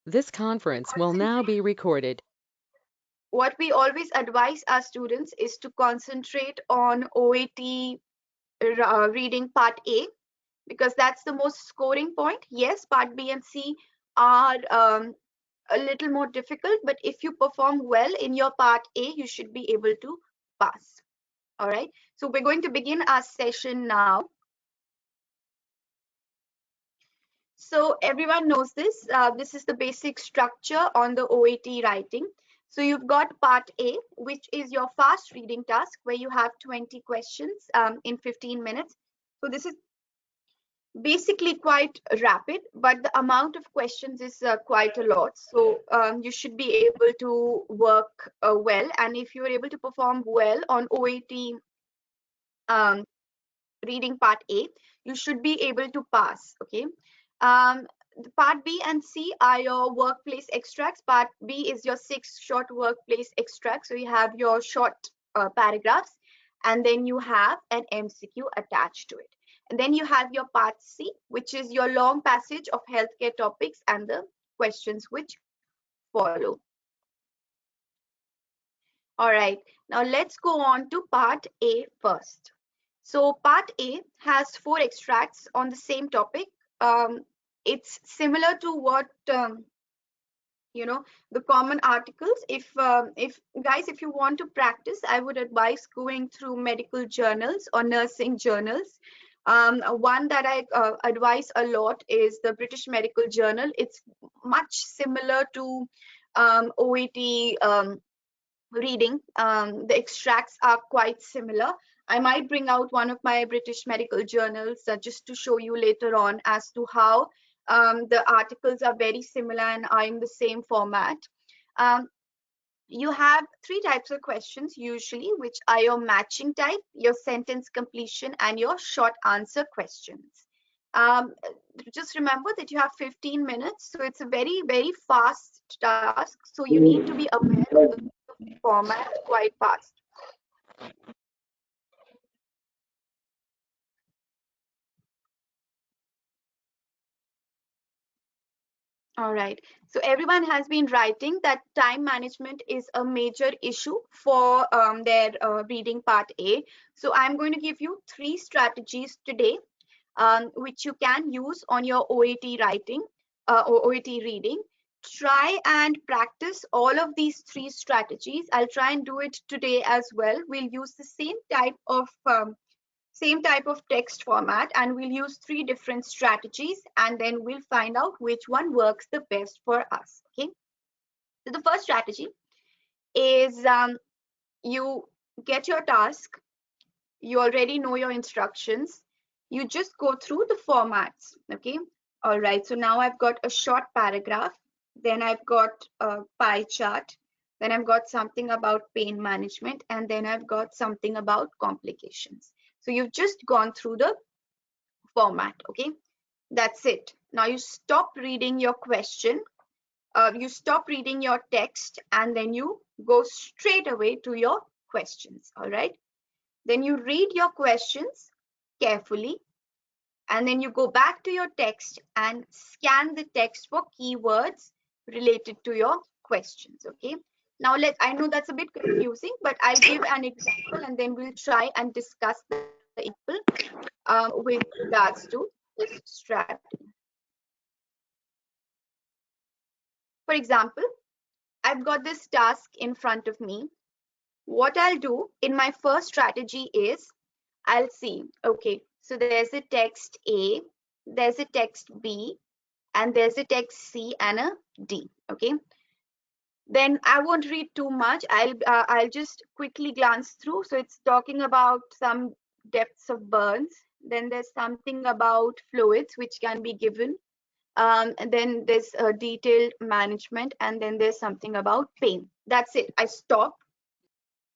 This conference will now be recorded. What we always advise our students is to concentrate on OET reading part A, because that's the most scoring point. Yes, part B and C are a little more difficult, but if you perform well in your part A, you should be able to pass. All right, so we're going to begin our session now. So everyone knows this. This is the basic structure on the OET writing. So you've got part A, which is your fast reading task, where you have 20 questions in 15 minutes. So this is basically quite rapid, but the amount of questions is quite a lot. So you should be able to work well. And if you're able to perform well on OET um, reading part A, you should be able to pass. Okay. The part B and C are your workplace extracts. Part B is your 6 short workplace extracts. So you have your short paragraphs, and then you have an MCQ attached to it. And then you have your part C, which is your long passage of healthcare topics and the questions which follow. All right, now let's go on to part A first. So part A has 4 extracts on the same topic. It's similar to what the common articles. If guys, if you want to practice, I would advise going through medical journals or nursing journals. One that I advise a lot is the British Medical Journal. It's much similar to OET reading. The extracts are quite similar. I might bring out one of my British medical journals just to show you later on as to how the articles are very similar and are in the same format. Um, you have 3 types of questions usually, which are your matching type, your sentence completion, and your short answer questions. Um, just remember that you have 15 minutes, so it's a very, very fast task. So you need to be aware of the format quite fast. All right. So everyone has been writing that time management is a major issue for their reading part A. So I'm going to give you 3 strategies today, which you can use on your OET writing or OET reading. Try and practice all of these 3 strategies. I'll try and do it today as well. We'll use the same type of text format, and we'll use 3 different strategies, and then we'll find out which one works the best for us. Okay, so the first strategy is you get your task, you already know your instructions, you just go through the formats. Okay, all right, so now I've got a short paragraph, then I've got a pie chart, then I've got something about pain management, and then I've got something about complications. So you've just gone through the format. Okay, that's it. Now you stop reading your question, you stop reading your text, and then you go straight away to your questions. All right, then you read your questions carefully, and then you go back to your text and scan the text for keywords related to your questions. Okay, now I know that's a bit confusing, but I'll give an example and then we'll try and discuss the example with regards to this strategy. For example, I've got this task in front of me. What I'll do in my first strategy is I'll see, okay, so there's a text A, there's a text B, and there's a text C and a D. Okay, then I won't read too much. I'll just quickly glance through. So it's talking about some depths of burns. Then there's something about fluids which can be given. And then there's detailed management, and then there's something about pain. That's it. I stop,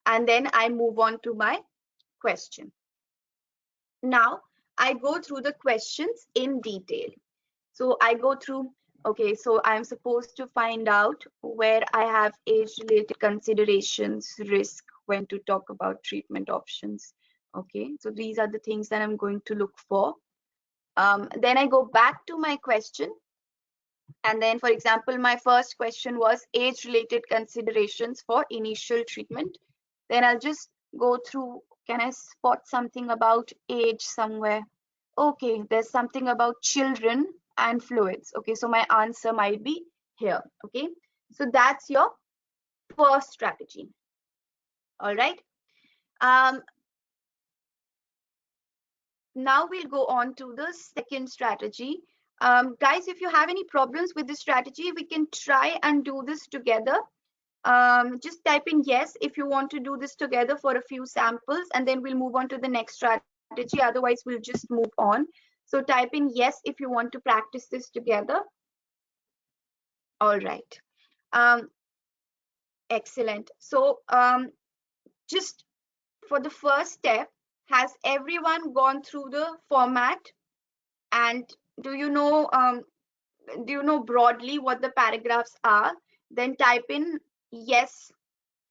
and then I move on to my question. Now I go through the questions in detail. So I go through, okay, so I'm supposed to find out where I have age-related considerations, risk, when to talk about treatment options. Okay, so these are the things that I'm going to look for. Then I go back to my question, And then, for example, my first question was age-related considerations for initial treatment. Then I'll just go through, can I spot something about age somewhere? Okay, there's something about children and fluids. Okay, so my answer might be here. Okay, so that's your first strategy. All right. Um, Now we'll go on to the second strategy. Guys, if you have any problems with this strategy, we can try and do this together. Just type in yes if you want to do this together for a few samples, and then we'll move on to the next strategy. Otherwise, we'll just move on. So type in yes if you want to practice this together. All right. Um, Excellent. So just for the first step, has everyone gone through the format? And do you know broadly what the paragraphs are? Then type in yes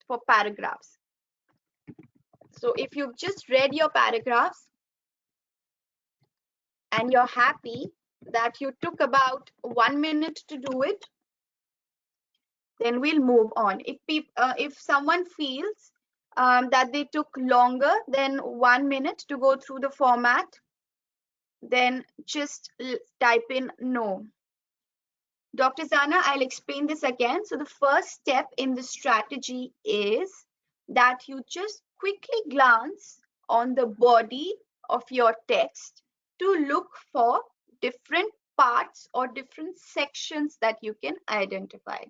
for paragraphs. So if you've just read your paragraphs and you're happy that you took about 1 minute to do it, then we'll move on. If someone feels that they took longer than 1 minute to go through the format, then just type in no. Dr. Zana, I'll explain this again. So the first step in the strategy is that you just quickly glance on the body of your text to look for different parts or different sections that you can identify.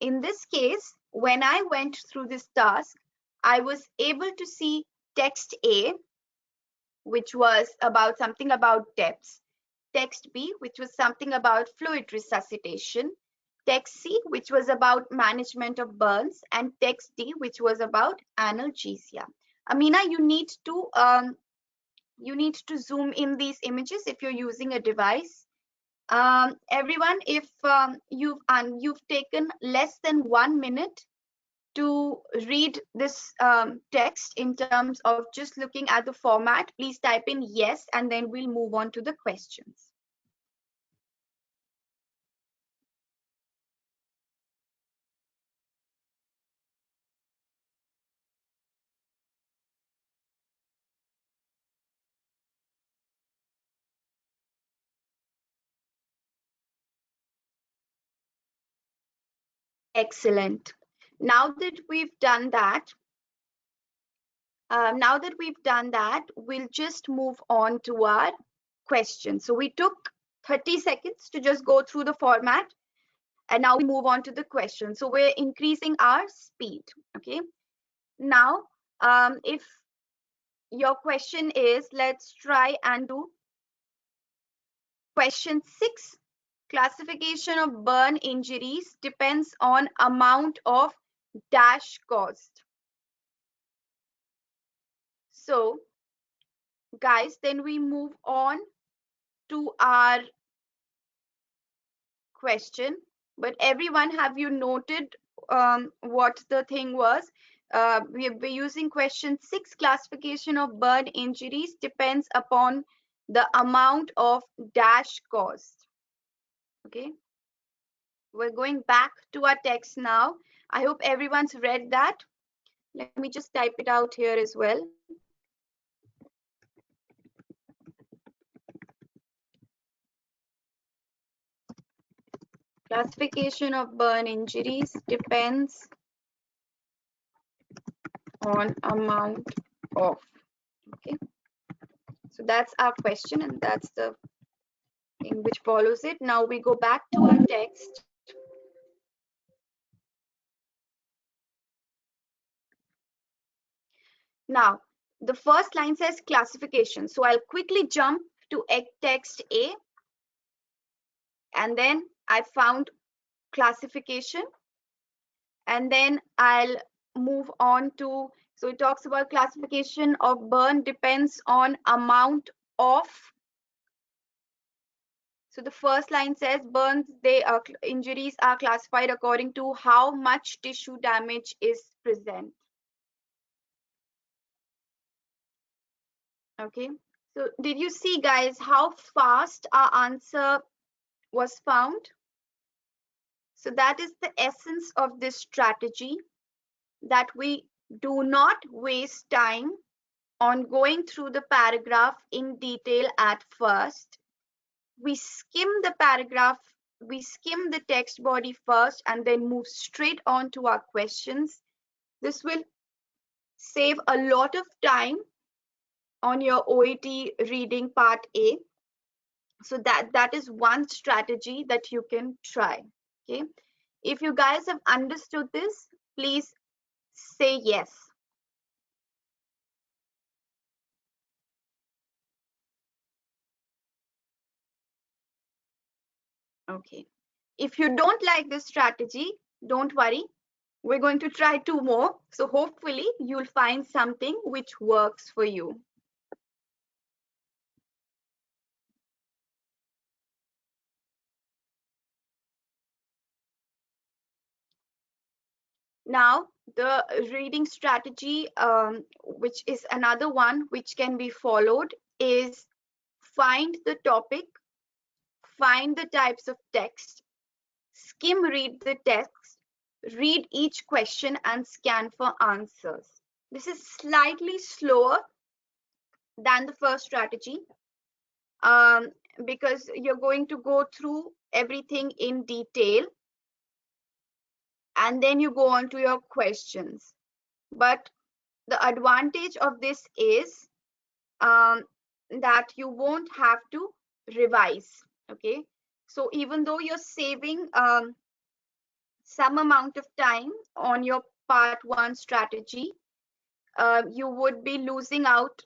In this case, when I went through this task, I was able to see text A, which was about something about depths, text B, which was something about fluid resuscitation, text C, which was about management of burns, and text D, which was about analgesia. Amina, you need to zoom in these images if you're using a device. Everyone, if you've taken less than 1 minute to read this text in terms of just looking at the format, please type in yes, and then we'll move on to the questions. Excellent. Now that we've done that, we'll just move on to our questions. So we took 30 seconds to just go through the format, and now we move on to the question. So we're increasing our speed. Okay. Now, if your question is, let's try and do question 6. Classification of burn injuries depends on amount of dash caused. So guys, then we move on to our question. But everyone, have you noted what the thing was? We're using question 6. Classification of burn injuries depends upon the amount of dash caused. Okay, we're going back to our text now. I hope everyone's read that. Let me just type it out here as well. Classification of burn injuries depends on amount of. Okay, so that's our question, and that's the thing which follows it. Now we go back to our text. Now, the first line says classification. So I'll quickly jump to text A, and then I found classification, and then I'll move on to, so it talks about classification of burn depends on amount of. So the first line says burns, injuries are classified according to how much tissue damage is present. Okay, so did you see, guys, how fast our answer was found? So that is the essence of this strategy, that we do not waste time on going through the paragraph in detail at first. We skim the paragraph, we skim the text body first and then move straight on to our questions. This will save a lot of time on your OET reading part A. So that is one strategy that you can try. Okay. If you guys have understood this, please say yes. Okay. If you don't like this strategy, don't worry. We're going to try two more. So hopefully you'll find something which works for you. Now, the reading strategy, which is another one which can be followed, is find the topic, find the types of text, skim read the text, read each question and scan for answers. This is slightly slower than the first strategy, um, because you're going to go through everything in detail and then you go on to your questions. But the advantage of this is that you won't have to revise. Okay, so even though you're saving some amount of time on your part one strategy, you would be losing out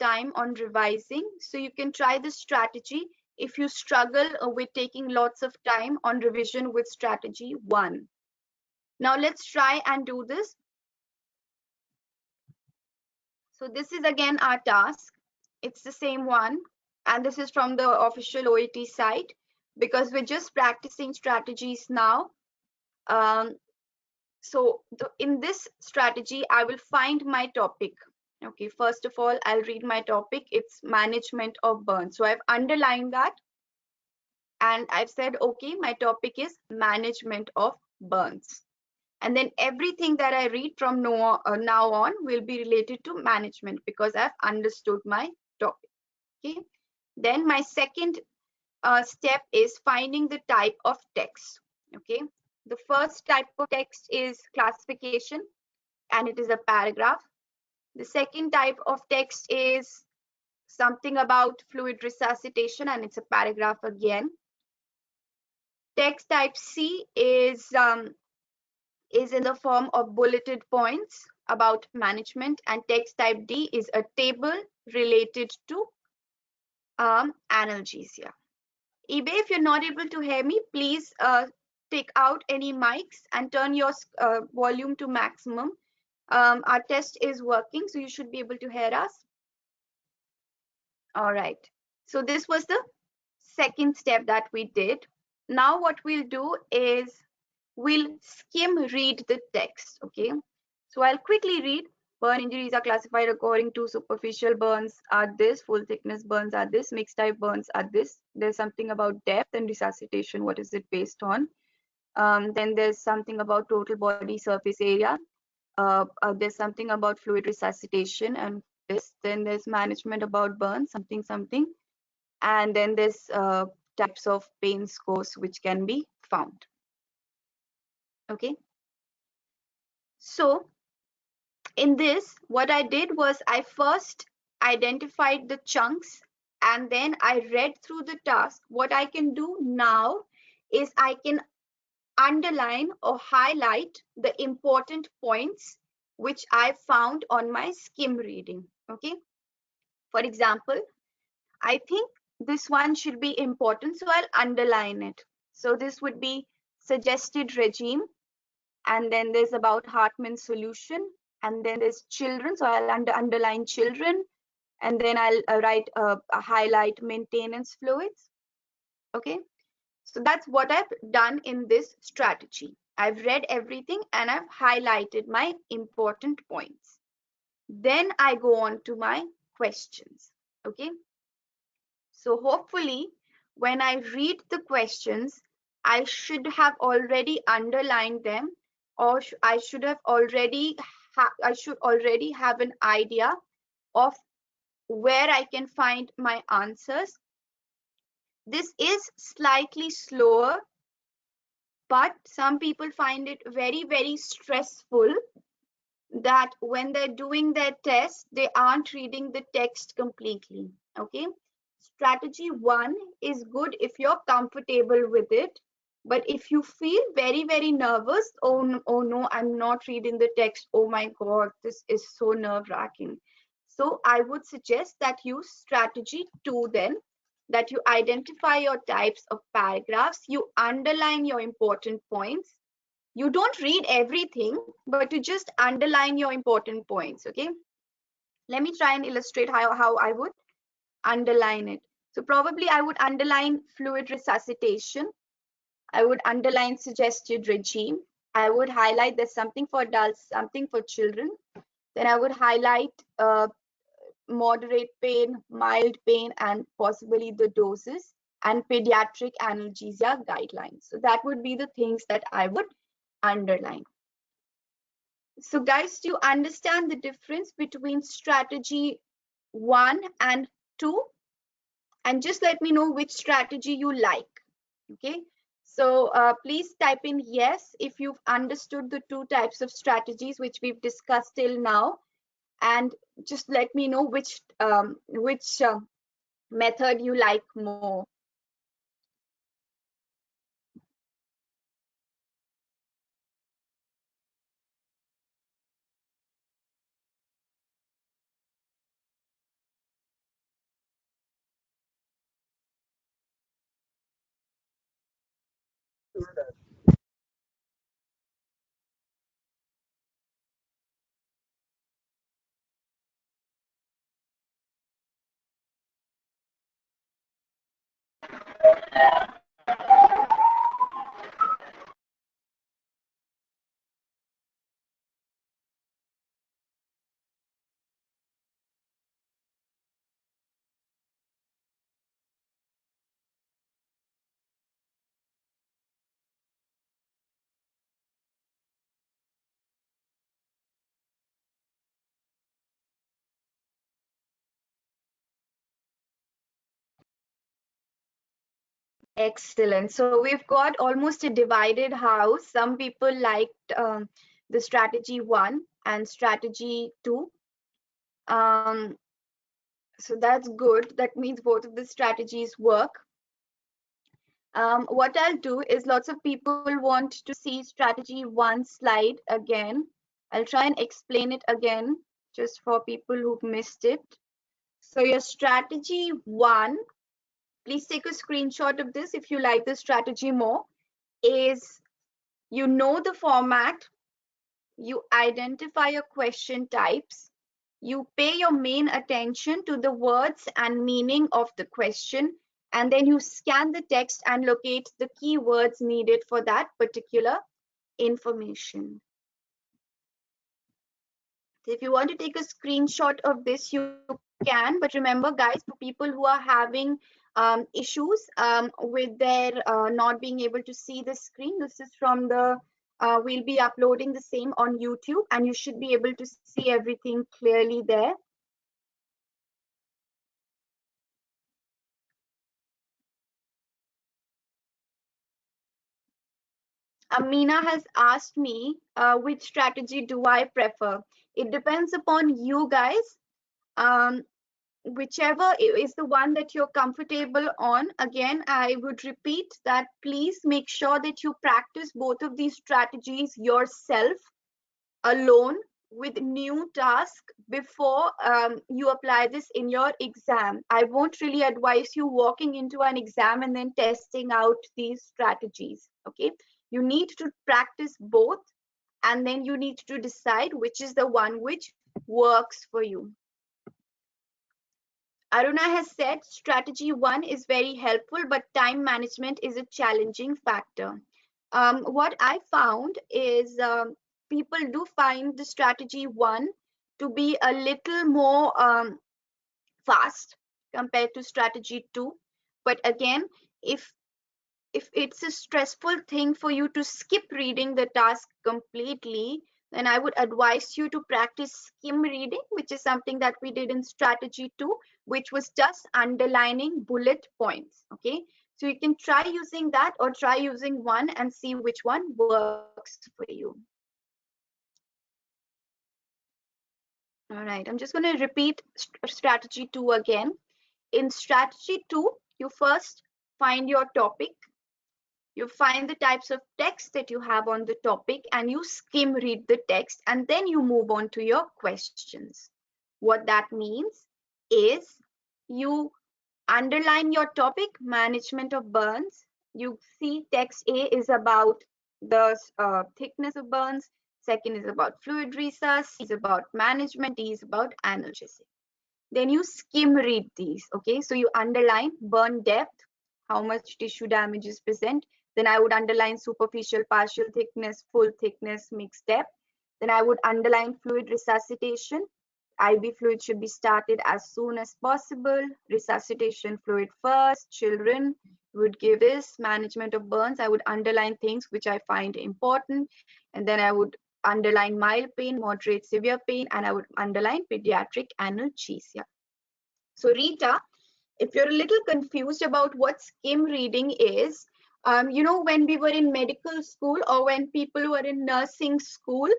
time on revising. So you can try this strategy if you struggle with taking lots of time on revision with strategy 1. Now let's try and do this. So this is again our task. It's the same one, and this is from the official OET site, because we're just practicing strategies now. So in this strategy, I will find my topic. Okay, first of all, I'll read my topic. It's management of burns. So I've underlined that and I've said, okay, my topic is management of burns. And then everything that I read from now on will be related to management because I've understood my topic. Okay. Then my second step is finding the type of text. Okay. The first type of text is classification, and it is a paragraph. The second type of text is something about fluid resuscitation, and it's a paragraph again. Text type C is in the form of bulleted points about management, and text type D is a table related to analgesia. eBay, if you're not able to hear me, please take out any mics and turn your volume to maximum. Our test is working, so you should be able to hear us. All right. So this was the second step that we did. Now what we'll do is we'll skim read the text. Okay. So I'll quickly read. Burn injuries are classified according to superficial burns are this, full thickness burns are this, mixed type burns are this. There's something about depth and resuscitation. What is it based on? Then there's something about total body surface area. There's something about fluid resuscitation and this. Then there's management about burns, something. And then there's types of pain scores which can be found. Okay. So in this, what I did was I first identified the chunks and then I read through the task. What I can do now is I can underline or highlight the important points which I found on my skim reading. Okay. For example, I think this one should be important, so I'll underline it. So this would be suggested regime, and then there's about Hartmann's solution, and then there's children, so I'll underline children, and then I'll highlight maintenance fluids. Okay, so that's what I've done in this strategy. I've read everything and I've highlighted my important points. Then I go on to my questions. Okay, so hopefully when I read the questions, I should have already underlined them, or I should already have an idea of where I can find my answers. This is slightly slower, but some people find it very, very stressful that when they're doing their test, they aren't reading the text completely. Okay. Strategy 1 is good if you're comfortable with it. But if you feel very, very nervous, oh no, I'm not reading the text. Oh my God, this is so nerve-wracking. So I would suggest that use strategy 2 then, that you identify your types of paragraphs, you underline your important points. You don't read everything, but you just underline your important points. Okay. Let me try and illustrate how I would underline it. So probably I would underline fluid resuscitation. I would underline suggested regime. I would highlight there's something for adults, something for children. Then I would highlight moderate pain, mild pain, and possibly the doses, and pediatric analgesia guidelines. So that would be the things that I would underline. So guys, do you understand the difference between strategy 1 and 2? And just let me know which strategy you like. Okay. So please type in yes if you've understood the 2 types of strategies which we've discussed till now. And just let me know which method you like more. Excellent. So we've got almost a divided house. Some people liked the strategy 1 and strategy 2. So that's good. That means both of the strategies work. What I'll do is lots of people want to see strategy 1 slide again. I'll try and explain it again just for people who've missed it. So your strategy 1, please take a screenshot of this if you like the strategy more, is you know the format, you identify your question types, you pay your main attention to the words and meaning of the question, and then you scan the text and locate the keywords needed for that particular information. So if you want to take a screenshot of this, you can. But remember, guys, for people who are having issues with their not being able to see the screen, this is from the, we'll be uploading the same on YouTube, and you should be able to see everything clearly there. Amina has asked me which strategy do I prefer. It depends upon you guys. Whichever is the one that you're comfortable on. Again, I would repeat that please make sure that you practice both of these strategies yourself alone with new task before you apply this in your exam. I won't really advise you walking into an exam and then testing out these strategies. Okay, you need to practice both, and then you need to decide which is the one which works for you. Aruna has said strategy 1 is very helpful, but time management is a challenging factor. What I found is people do find the strategy 1 to be a little more fast compared to strategy 2. But again, if if it's a stressful thing for you to skip reading the task completely, then I would advise you to practice skim reading, which is something that we did in strategy 2, which was just underlining bullet points. Okay, so you can try using that or try using one and see which one works for you. All right, I'm just going to repeat strategy 2 again. In strategy 2, you first find your topic. You find the types of text that you have on the topic and you skim read the text, and then you move on to your questions. What that means is you underline your topic, management of burns. You see text A is about the thickness of burns, second is about fluid resus, C is about management, D is about analgesic. Then you skim read these. Okay, so you underline burn depth, how much tissue damage is present. Then I would underline superficial, partial thickness, full thickness, mixed depth. Then I would underline fluid resuscitation. IV fluid should be started as soon as possible. Resuscitation fluid first. Children would give this. Management of burns, I would underline things which I find important. And then I would underline mild pain, moderate, severe pain, and I would underline pediatric analgesia. So Rita, if you're a little confused about what skim reading is, when we were in medical school or when people were in nursing school,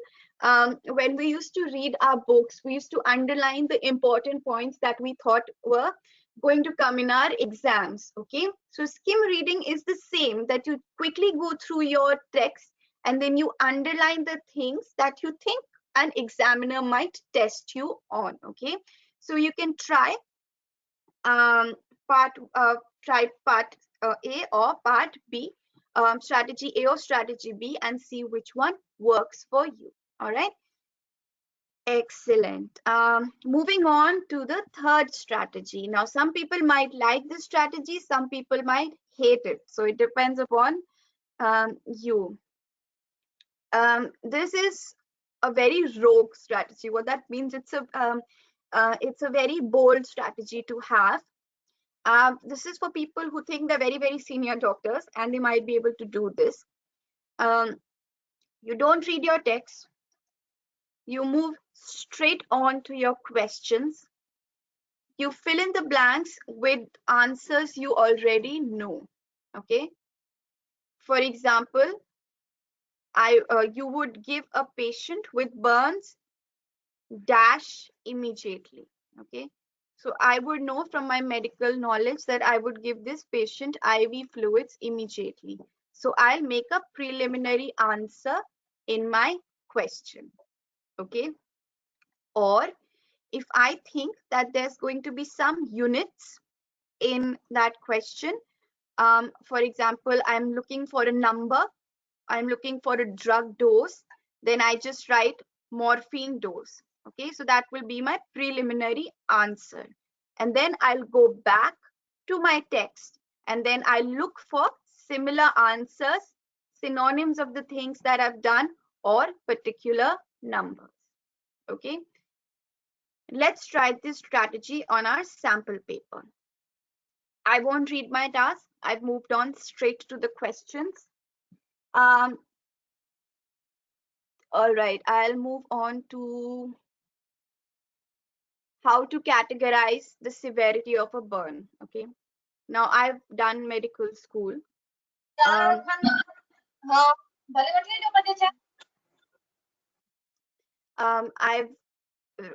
when we used to read our books, we used to underline the important points that we thought were going to come in our exams. Okay, so skim reading is the same, that you quickly go through your text and then you underline the things that you think an examiner might test you on. Okay, so you can try um, part try part A or part B, strategy A or strategy B, and see which one works for you. All right, excellent. Moving on to the third strategy. Now, some people might like this strategy, some people might hate it, so it depends upon you. This is a very rogue strategy. What that means, it's a very bold strategy to have. This is for people who think they're very, very senior doctors and they might be able to do this. You don't read your text. You move straight on to your questions. You fill in the blanks with answers you already know. Okay. For example, you would give a patient with burns dash immediately. Okay. So I would know from my medical knowledge that I would give this patient IV fluids immediately. So I'll make a preliminary answer in my question. Okay. Or if I think that there's going to be some units in that question, for example, I'm looking for a number, I'm looking for a drug dose, then I just write morphine dose. Okay, so that will be my preliminary answer. And then I'll go back to my text and then I'll look for similar answers, synonyms of the things that I've done, or particular numbers. Okay, let's try this strategy on our sample paper. I won't read my task. I've moved on straight to the questions. All right, I'll move on to how to categorize the severity of a burn. Okay, now I've done medical school. I've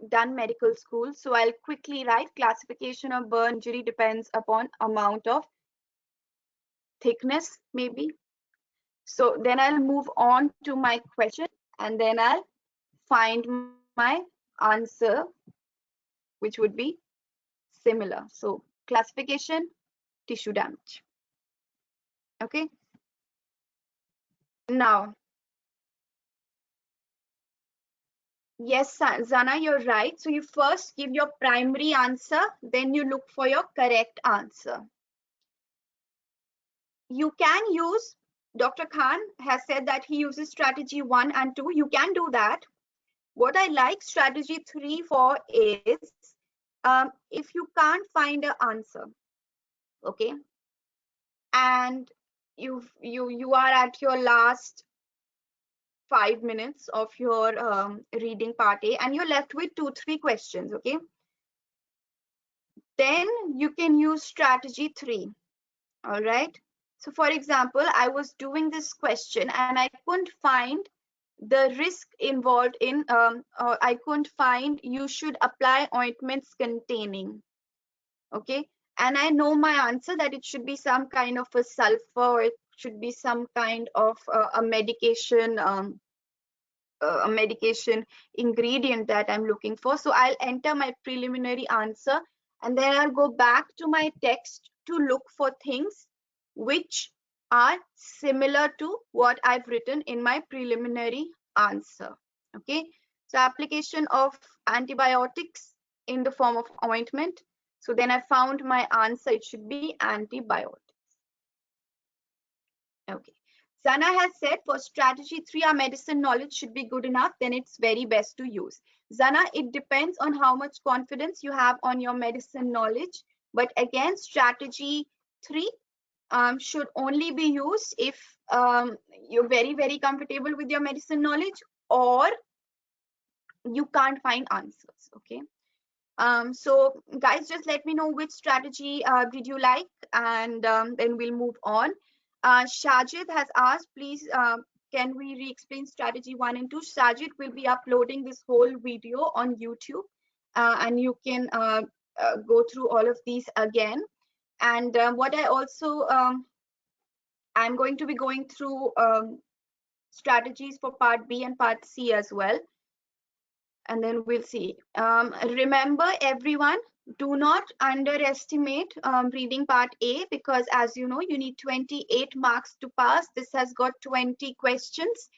done medical school, so I'll quickly write classification of burn injury depends upon amount of thickness, maybe. So then I'll move on to my question and then I'll find my answer, which would be similar. So classification, tissue damage. Okay. Now, yes, Zana, you're right. So you first give your primary answer, then you look for your correct answer. You can use, Dr. Khan has said that he uses strategy 1 and 2. You can do that. What I like strategy 3 for is if you can't find an answer, okay, and you are at your last 5 minutes of your reading part A, and you're left with 2-3 questions. Okay, then you can use strategy 3. All right, so for example, I was doing this question and I couldn't find the risk involved in I couldn't find you should apply ointments containing. Okay, and I know my answer that it should be some kind of a sulfur, or it should be some kind of a medication ingredient that I'm looking for. So I'll enter my preliminary answer, and then I'll go back to my text to look for things which are similar to what I've written in my preliminary answer. Okay, so application of antibiotics in the form of ointment. So then I found my answer, it should be antibiotics. Okay. Sana has said for strategy 3, our medicine knowledge should be good enough, then it's very best to use. Zana, it depends on how much confidence you have on your medicine knowledge. But again, strategy 3 should only be used if you're very, very comfortable with your medicine knowledge, or you can't find answers. Okay. So guys, just let me know which strategy did you like, and then we'll move on. Shajid has asked, please, can we re-explain strategy 1 and 2? Shajid will be uploading this whole video on YouTube, and you can go through all of these again. And what I also, I'm going to be going through strategies for part B and part C as well, and then we'll see. Remember everyone, do not underestimate reading part A, because as you know, you need 28 marks to pass. This has got 20 questions.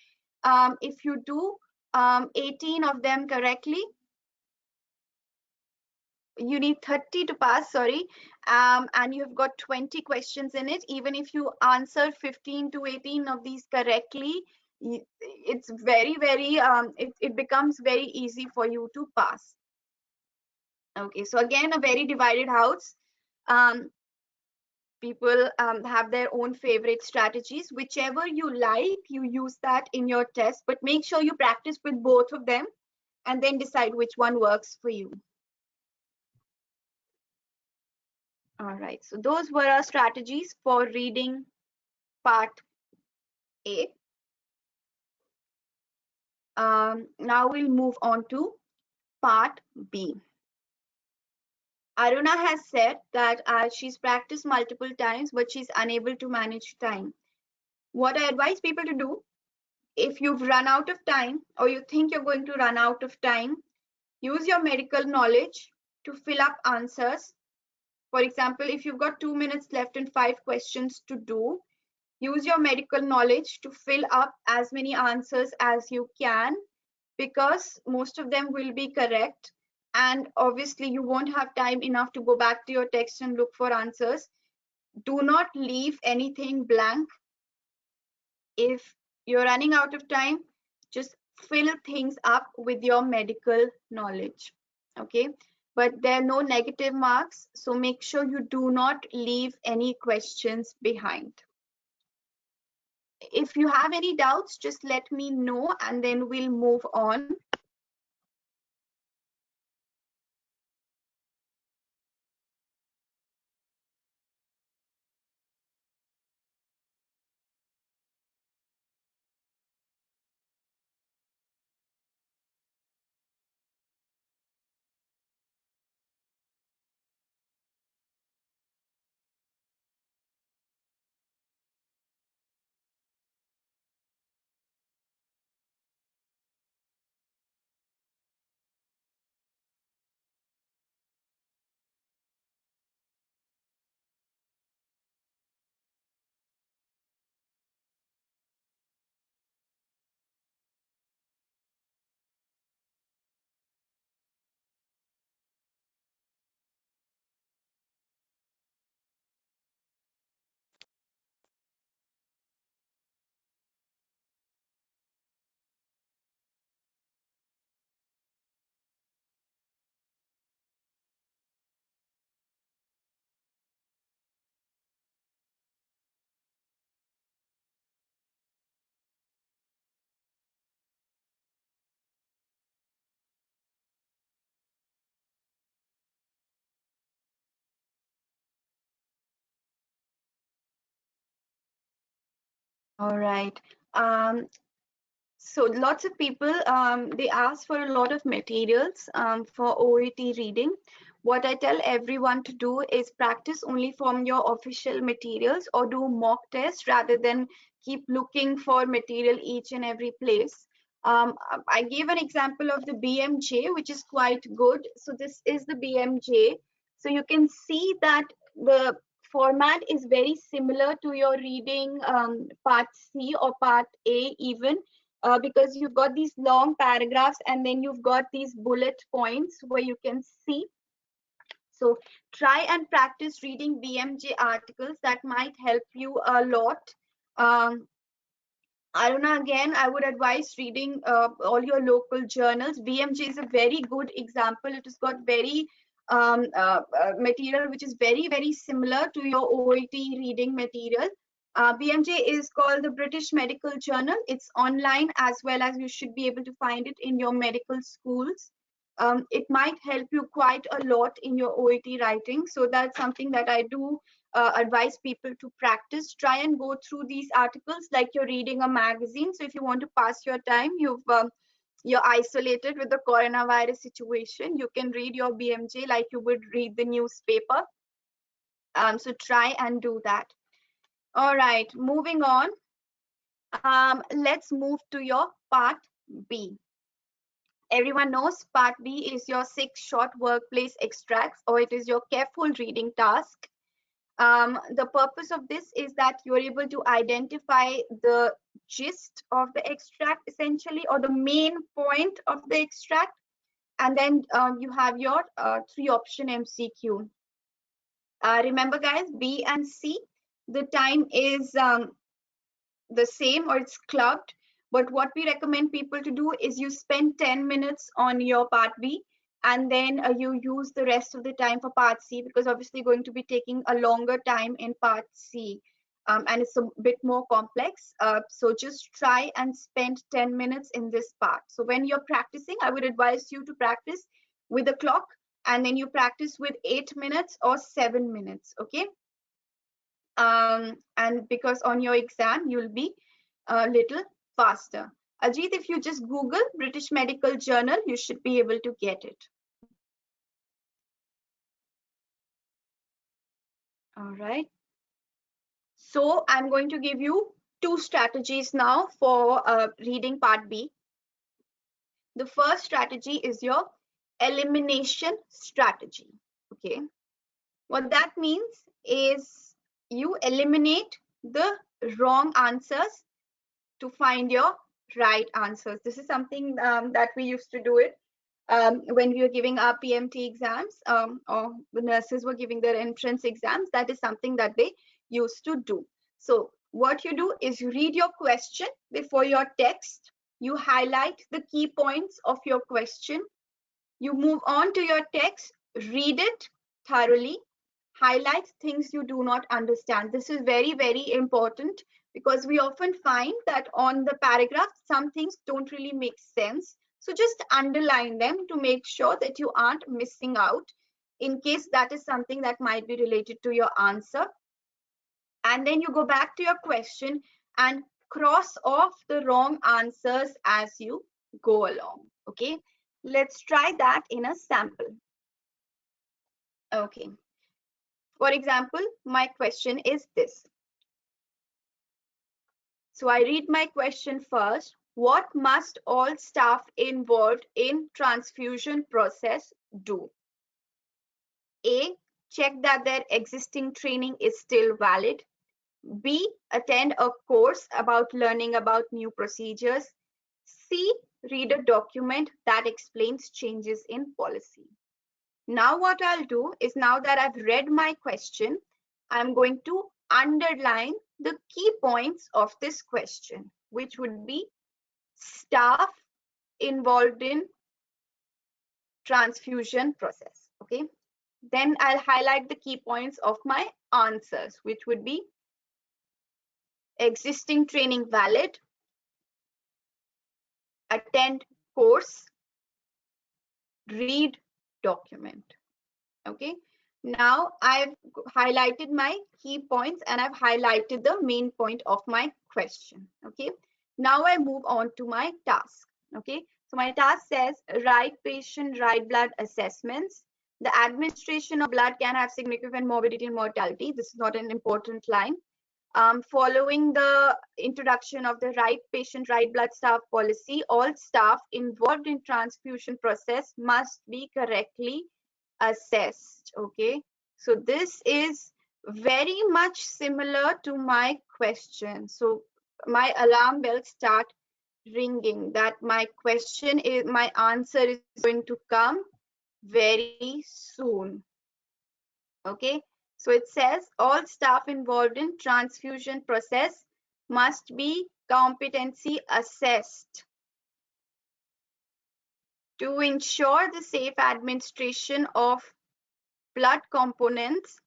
If you do 18 of them correctly, you need 30 to pass, sorry, and you've got 20 questions in it. Even if you answer 15 to 18 of these correctly, it's very, very it becomes very easy for you to pass. Okay, so again, a very divided house. People have their own favorite strategies. Whichever you like, you use that in your test, but make sure you practice with both of them and then decide which one works for you. All right, so those were our strategies for reading part A. Now we'll move on to part B. Aruna has said that she's practiced multiple times, but she's unable to manage time. What I advise people to do, if you've run out of time or you think you're going to run out of time, use your medical knowledge to fill up answers. For example, if you've got 2 minutes left and 5 questions to do, use your medical knowledge to fill up as many answers as you can, because most of them will be correct. And obviously, you won't have time enough to go back to your text and look for answers. Do not leave anything blank. If you're running out of time, just fill things up with your medical knowledge. Okay, but there are no negative marks, so make sure you do not leave any questions behind. If you have any doubts, just let me know and then we'll move on. All right. So lots of people, they ask for a lot of materials for OET reading. What I tell everyone to do is practice only from your official materials or do mock tests rather than keep looking for material each and every place. I gave an example of the BMJ, which is quite good. So this is the BMJ. So you can see that the format is very similar to your reading part C or part A even, because you've got these long paragraphs and then you've got these bullet points where you can see. So try and practice reading BMJ articles. That might help you a lot. Aruna, again, I would advise reading all your local journals. BMJ is a very good example. It has got very material which is very, very similar to your OET reading material. BMJ is called the British Medical Journal. It's online as well as you should be able to find it in your medical schools. It might help you quite a lot in your OET writing. So that's something that I do advise people to practice. Try and go through these articles like you're reading a magazine. So if you want to pass your time, you're isolated with the coronavirus situation, you can read your BMJ like you would read the newspaper. So try and do that. All right, moving on. Let's move to your part B. Everyone knows part B is your 6 short workplace extracts, or it is your careful reading task. The purpose of this is that you're able to identify the gist of the extract essentially, or the main point of the extract, and then you have your 3-option MCQ. Remember guys, B and C, the time is the same or it's clubbed, but what we recommend people to do is you spend 10 minutes on your part B, and then you use the rest of the time for part C, because obviously going to be taking a longer time in part C, and it's a bit more complex. So just try and spend 10 minutes in this part. So when you're practicing, I would advise you to practice with a clock, and then you practice with 8 minutes or 7 minutes, okay? And because on your exam you'll be a little faster. Ajit, if you just Google British Medical Journal, you should be able to get it. All right. So I'm going to give you 2 strategies now for reading part B. The first strategy is your elimination strategy. Okay. What that means is you eliminate the wrong answers to find your right answers. This is something that we used to do it when we were giving our PMT exams, or the nurses were giving their entrance exams. That is something that they used to do. So what you do is you read your question before your text, you highlight the key points of your question, you move on to your text, read it thoroughly, highlight things you do not understand. This is very, very important, because we often find that on the paragraph, some things don't really make sense. So just underline them to make sure that you aren't missing out in case that is something that might be related to your answer. And then you go back to your question and cross off the wrong answers as you go along. Okay, let's try that in a sample. Okay. For example, my question is this. So I read my question first. What must all staff involved in transfusion process do? A, check that their existing training is still valid. B, attend a course about learning about new procedures. C, read a document that explains changes in policy. Now what I'll do is, now that I've read my question, I'm going to underline the key points of this question, which would be staff involved in transfusion process. Okay. Then I'll highlight the key points of my answers, which would be existing training valid, attend course, read document. Okay. Now I've highlighted my key points and I've highlighted the main point of my question. Okay. Now I move on to my task. Okay. So my task says write patient right blood assessments. The administration of blood can have significant morbidity and mortality. This is not an important line. Following the introduction of the right patient, right blood staff policy, all staff involved in transfusion process must be correctly assessed. Okay, so this is very much similar to my question. So my alarm bells start ringing that my question is, my answer is going to come very soon. Okay, so it says all staff involved in transfusion process must be competency assessed to ensure the safe administration of blood components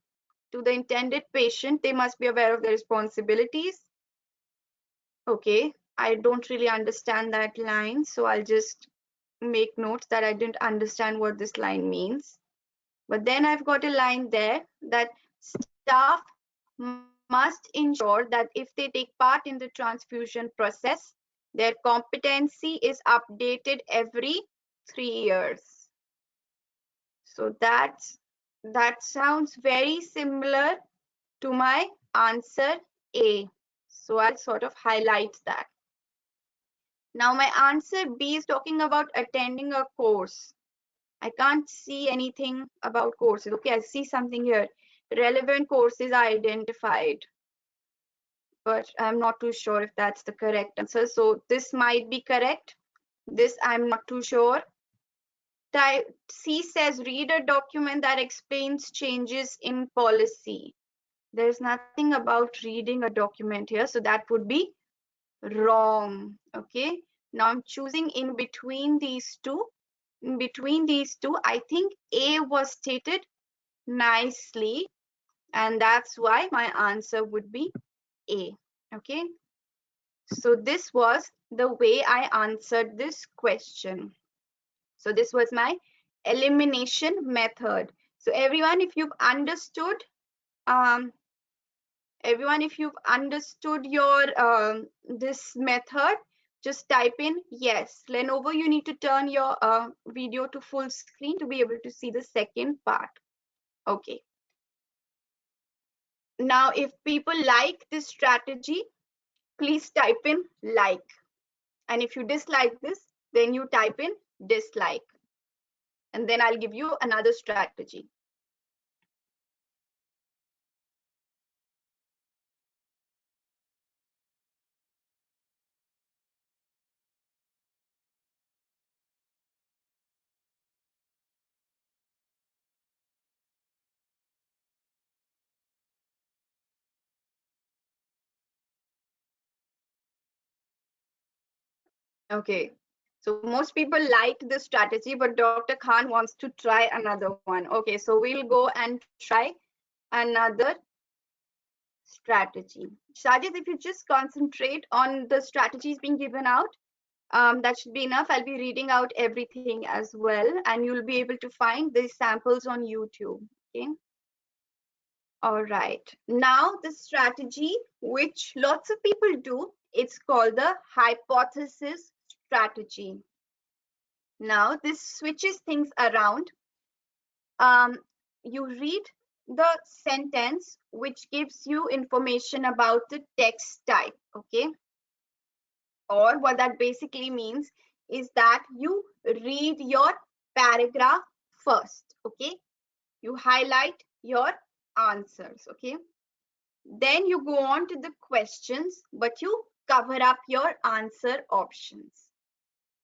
to the intended patient. They must be aware of their responsibilities. Okay, I don't really understand that line, so I'll just make notes that I didn't understand what this line means. But then I've got a line there that staff must ensure that if they take part in the transfusion process, their competency is updated every 3 years. So that sounds very similar to my answer A. So I'll sort of highlight that. Now my answer B is talking about attending a course. I can't see anything about courses. Okay, I see something here. Relevant courses are identified, but I'm not too sure if that's the correct answer. So this might be correct. This I'm not too sure. Type C says read a document that explains changes in policy. There's nothing about reading a document here, so that would be wrong. Okay, now I'm choosing in between these two. In between these two, I think A was stated nicely, and that's why my answer would be A. Okay, so this was the way I answered this question. So this was my elimination method. So everyone, if you've understood, um, if you've understood your this method, just type in yes. Lenovo, you need to turn your video to full screen to be able to see the second part. Okay. Now, if people like this strategy, please type in like. And if you dislike this, then you type in dislike. And then I'll give you another strategy. Okay. So most people liked this strategy, but Dr. Khan wants to try another one. Okay, so we'll go and try another strategy. Sajid, if you just concentrate on the strategies being given out, that should be enough. I'll be reading out everything as well, and you'll be able to find these samples on YouTube. Okay. All right. Now the strategy which lots of people do, it's called the hypothesis strategy. Now this switches things around. You read the sentence which gives you information about the text type. Okay. Or what that basically means is that you read your paragraph first. Okay. You highlight your answers. Okay. Then you go on to the questions, but you cover up your answer options.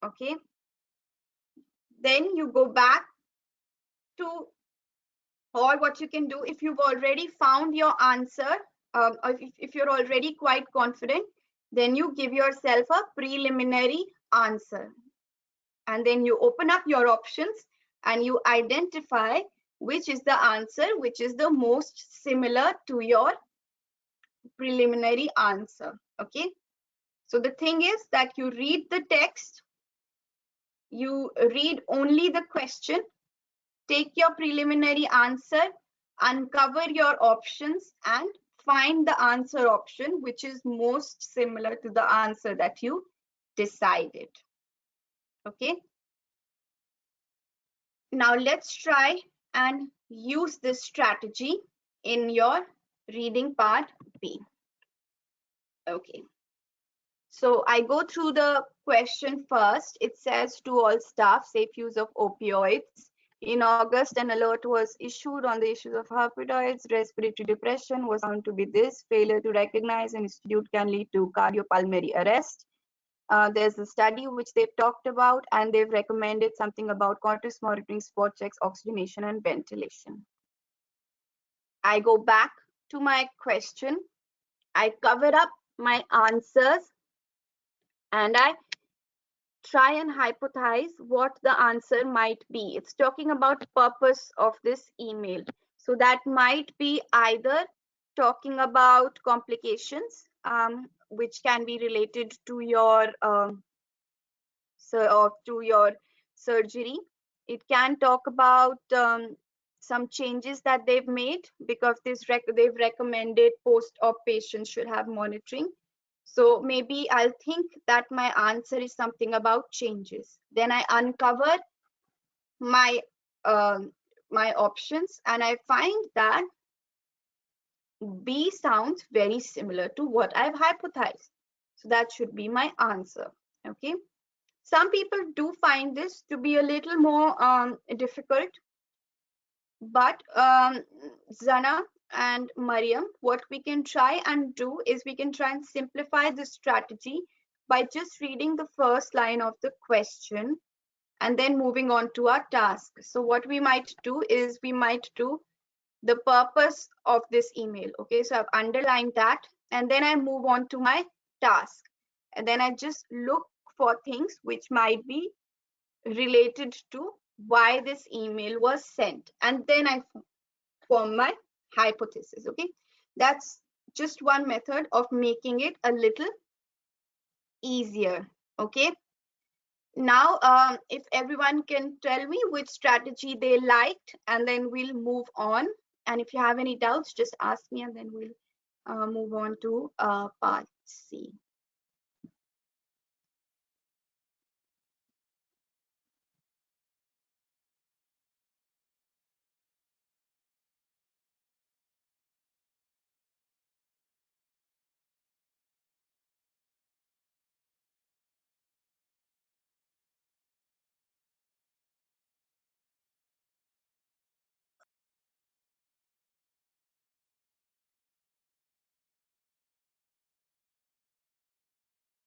Okay. Then you go back to, or what you can do if you've already found your answer, or if you're already quite confident, then you give yourself a preliminary answer. And then you open up your options and you identify which is the answer, which is the most similar to your preliminary answer. Okay. So the thing is that you read the text, you read only the question, take your preliminary answer, uncover your options and find the answer option which is most similar to the answer that you decided. Okay. Now let's try and use this strategy in your reading part B. Okay. So I go through the question first. It says, to all staff, safe use of opioids. In August, an alert was issued on the issues of opioids. Respiratory depression was found to be this. Failure to recognize an institute can lead to cardiopulmonary arrest. There's a study which they've talked about, and they've recommended something about conscious monitoring, spot checks, oxygenation, and ventilation. I go back to my question. I cover up my answers and I try and hypothesize what the answer might be. It's talking about purpose of this email. So that might be either talking about complications, which can be related to your surgery. It can talk about some changes that they've made because they've recommended post-op patients should have monitoring. So maybe I'll think that my answer is something about changes. Then I uncover my my options and I find that B sounds very similar to what I've hypothesized. So that should be my answer. Okay. Some people do find this to be a little more difficult, but Zana and Mariam, what we can try and do is we can try and simplify this strategy by just reading the first line of the question and then moving on to our task. So what we might do is we might do the purpose of this email. Okay, so I've underlined that and then I move on to my task. And then I just look for things which might be related to why this email was sent. And then I form my hypothesis. Okay, that's just one method of making it a little easier. Okay, now if everyone can tell me which strategy they liked, and then we'll move on. And if you have any doubts, just ask me and then we'll move on to part C.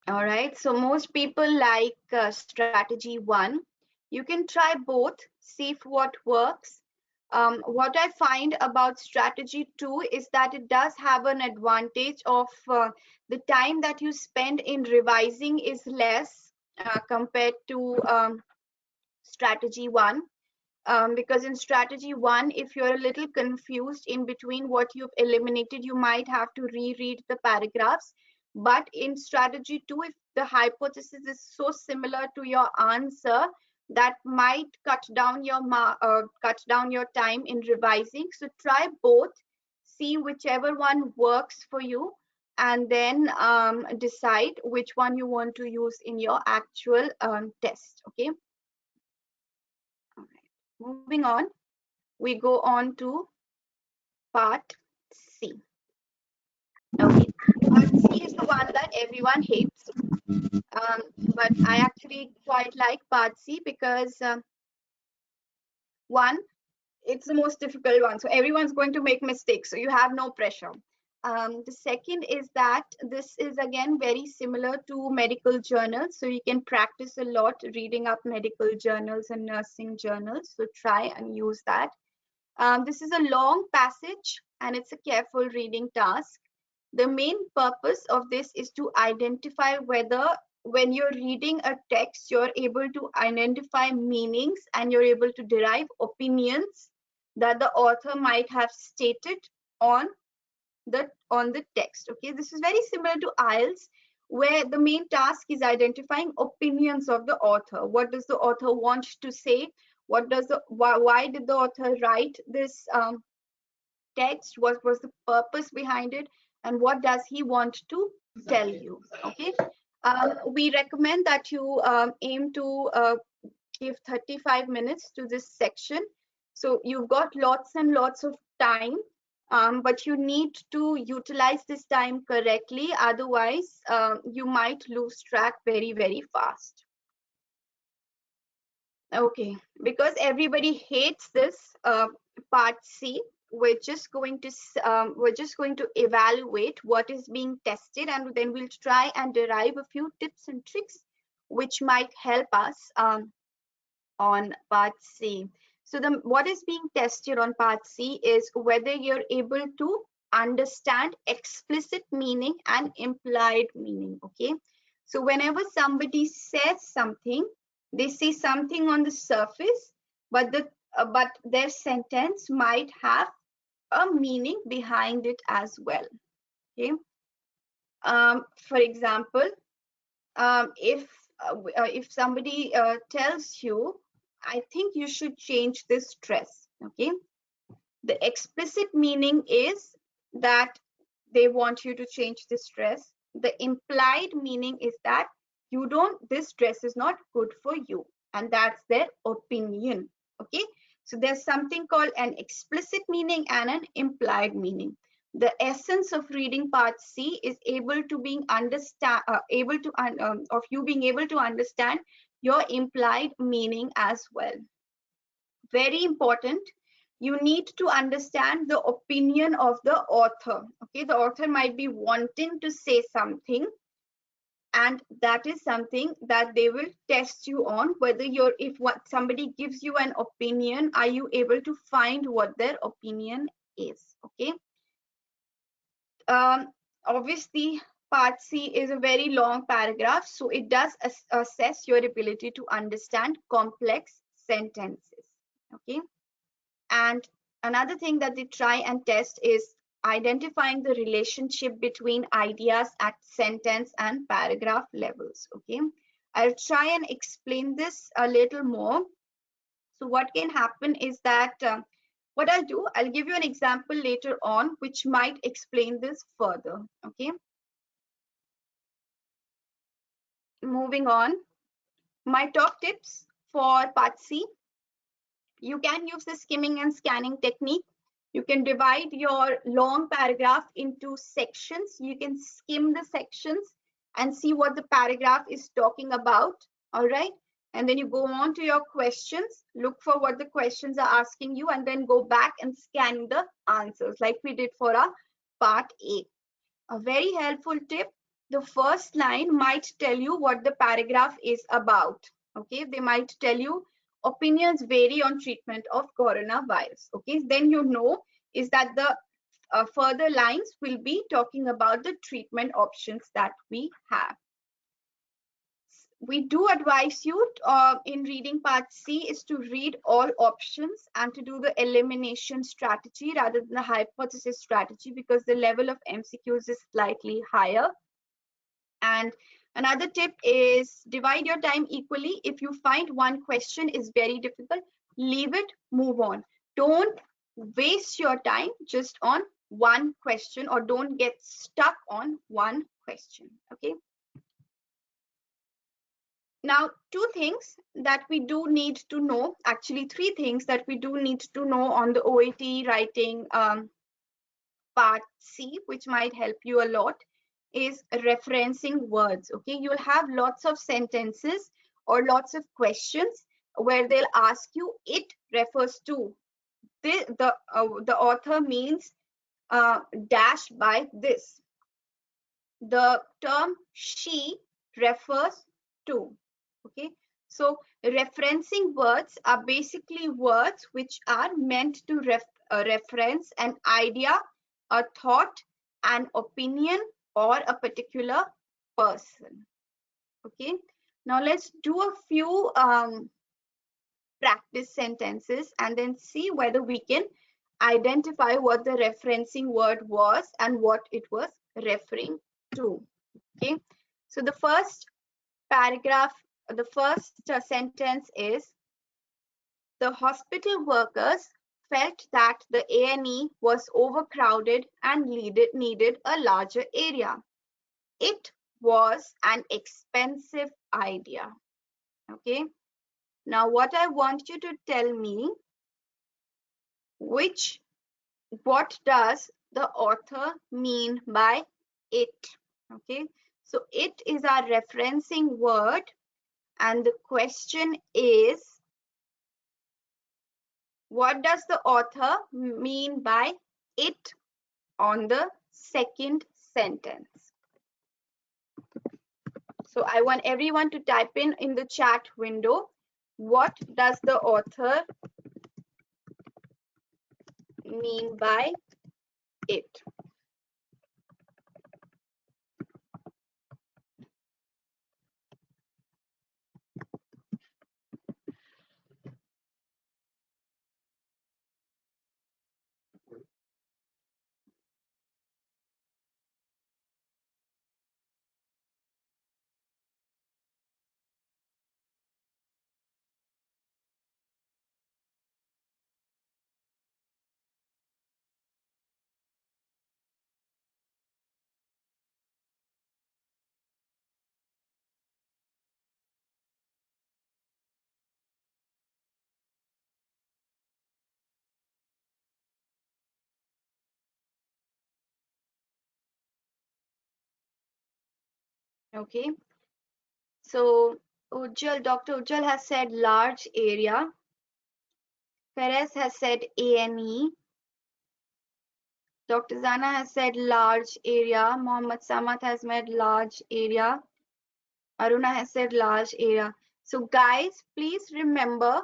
All right, so most people like strategy 1. You can try both, see if what works. What I find about strategy 2 is that it does have an advantage of the time that you spend in revising is less compared to strategy 1. Because in strategy 1, if you're a little confused in between what you've eliminated, you might have to reread the paragraphs. But in strategy 2, if the hypothesis is so similar to your answer, that might cut down your time in revising. So try both, see whichever one works for you, and then decide which one you want to use in your actual test. Okay. All right. Moving on, we go on to part C. Okay, part C is the one that everyone hates, but I actually quite like part C because one, it's the most difficult one, so everyone's going to make mistakes, so you have no pressure. The second is that this is again very similar to medical journals, so you can practice a lot reading up medical journals and nursing journals, so try and use that. This is a long passage and it's a careful reading task. The main purpose of this is to identify whether when you're reading a text, you're able to identify meanings and you're able to derive opinions that the author might have stated on the text. Okay, this is very similar to IELTS, where the main task is identifying opinions of the author. What does the author want to say? What does why did the author write this text, what was the purpose behind it, and what does he want to tell you. Okay. We recommend that you aim to give 35 minutes to this section. So you've got lots and lots of time, but you need to utilize this time correctly. Otherwise, you might lose track very, very fast. Okay, because everybody hates this part C, we're just going to evaluate what is being tested, and then we'll try and derive a few tips and tricks which might help us on part C. So what is being tested on part C is whether you're able to understand explicit meaning and implied meaning. Okay, so whenever somebody says something, they say something on the surface, but their sentence might have a meaning behind it as well. Okay, for example, if somebody tells you, I think you should change this dress. Okay, the explicit meaning is that they want you to change this dress. The implied meaning is that this dress is not good for you, and that's their opinion. Okay, so there's something called an explicit meaning and an implied meaning. The essence of reading part C is able to being understand of you being able to understand your implied meaning as well. Very important, you need to understand the opinion of the author. Okay, the author might be wanting to say something, and that is something that they will test you on, whether if what somebody gives you an opinion, are you able to find what their opinion is. Okay, obviously part C is a very long paragraph, so it does assess your ability to understand complex sentences. Okay, and another thing that they try and test is identifying the relationship between ideas at sentence and paragraph levels. Okay, I'll try and explain this a little more. So what can happen is that what I'll do, I'll give you an example later on which might explain this further. Okay, moving on, my top tips for part C. You can use the skimming and scanning technique. You can divide your long paragraph into sections. You can skim the sections and see what the paragraph is talking about. All right. And then you go on to your questions, look for what the questions are asking you, and then go back and scan the answers like we did for our part A. A very helpful tip, the first line might tell you what the paragraph is about. Okay, they might tell you opinions vary on treatment of coronavirus. Okay, then you know is that the further lines will be talking about the treatment options that we have. We do advise you in reading part C is to read all options and to do the elimination strategy rather than the hypothesis strategy, because the level of MCQs is slightly higher. And another tip is divide your time equally. If you find one question is very difficult, leave it, move on. Don't waste your time just on one question, or don't get stuck on one question. Okay. Now, two things that we do need to know, actually three things that we do need to know on the OET writing part C, which might help you a lot, is referencing words. Okay, you'll have lots of sentences or lots of questions where they'll ask you, it refers to. The author means dash by this. The term she refers to. Okay, so referencing words are basically words which are meant to reference an idea, a thought, an opinion, or a particular person. Okay, now let's do a few practice sentences and then see whether we can identify what the referencing word was and what it was referring to. Okay, so the first paragraph, the first sentence is, the hospital workers felt that the A&E was overcrowded and needed a larger area. It was an expensive idea. Okay. Now, what I want you to tell me, what does the author mean by it? Okay. So it is our referencing word, and the question is, what does the author mean by it on the second sentence? So I want everyone to type in the chat window, what does the author mean by it? Okay, so Dr. Ujjal has said large area. Perez has said A&E. Dr. Zana has said large area. Mohammed Samad has said large area. Aruna has said large area. So guys, please remember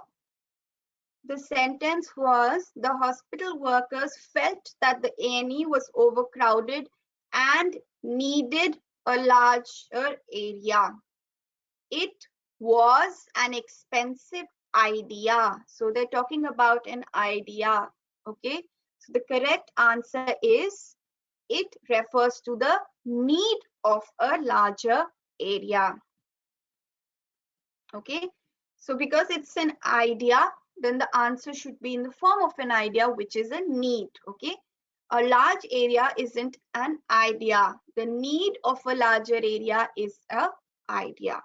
the sentence was the hospital workers felt that the A&E was overcrowded and needed a larger area. It was an expensive idea. So they're talking about an idea. Okay. So the correct answer is it refers to the need of a larger area. Okay. So because it's an idea, then the answer should be in the form of an idea, which is a need. Okay. A large area isn't an idea. The need of a larger area is a idea.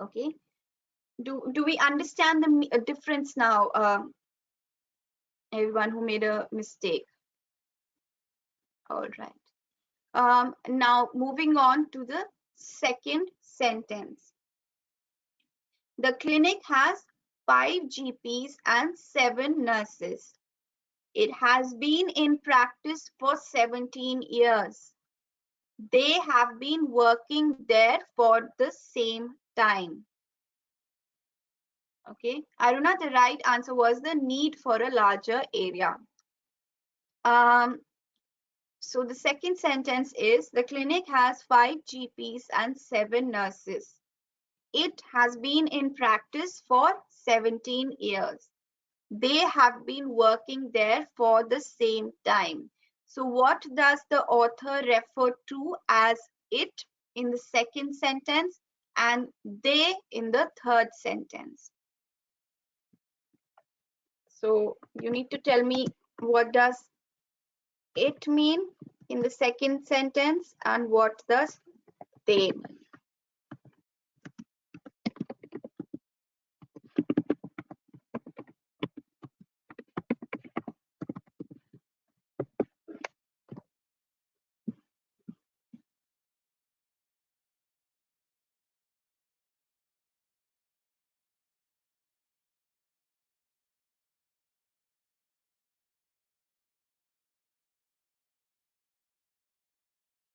Okay. Do we understand the difference now, everyone who made a mistake? All right. Now moving on to the second sentence. The clinic has 5 GPs and 7 nurses. It has been in practice for 17 years. They have been working there for the same time. Okay, Aruna, the right answer was the need for a larger area. So the second sentence is the clinic has 5 GPs and 7 nurses. It has been in practice for 17 years. They have been working there for the same time. So what does the author refer to as it in the second sentence and they in the third sentence? So you need to tell me what does it mean in the second sentence and what does they mean.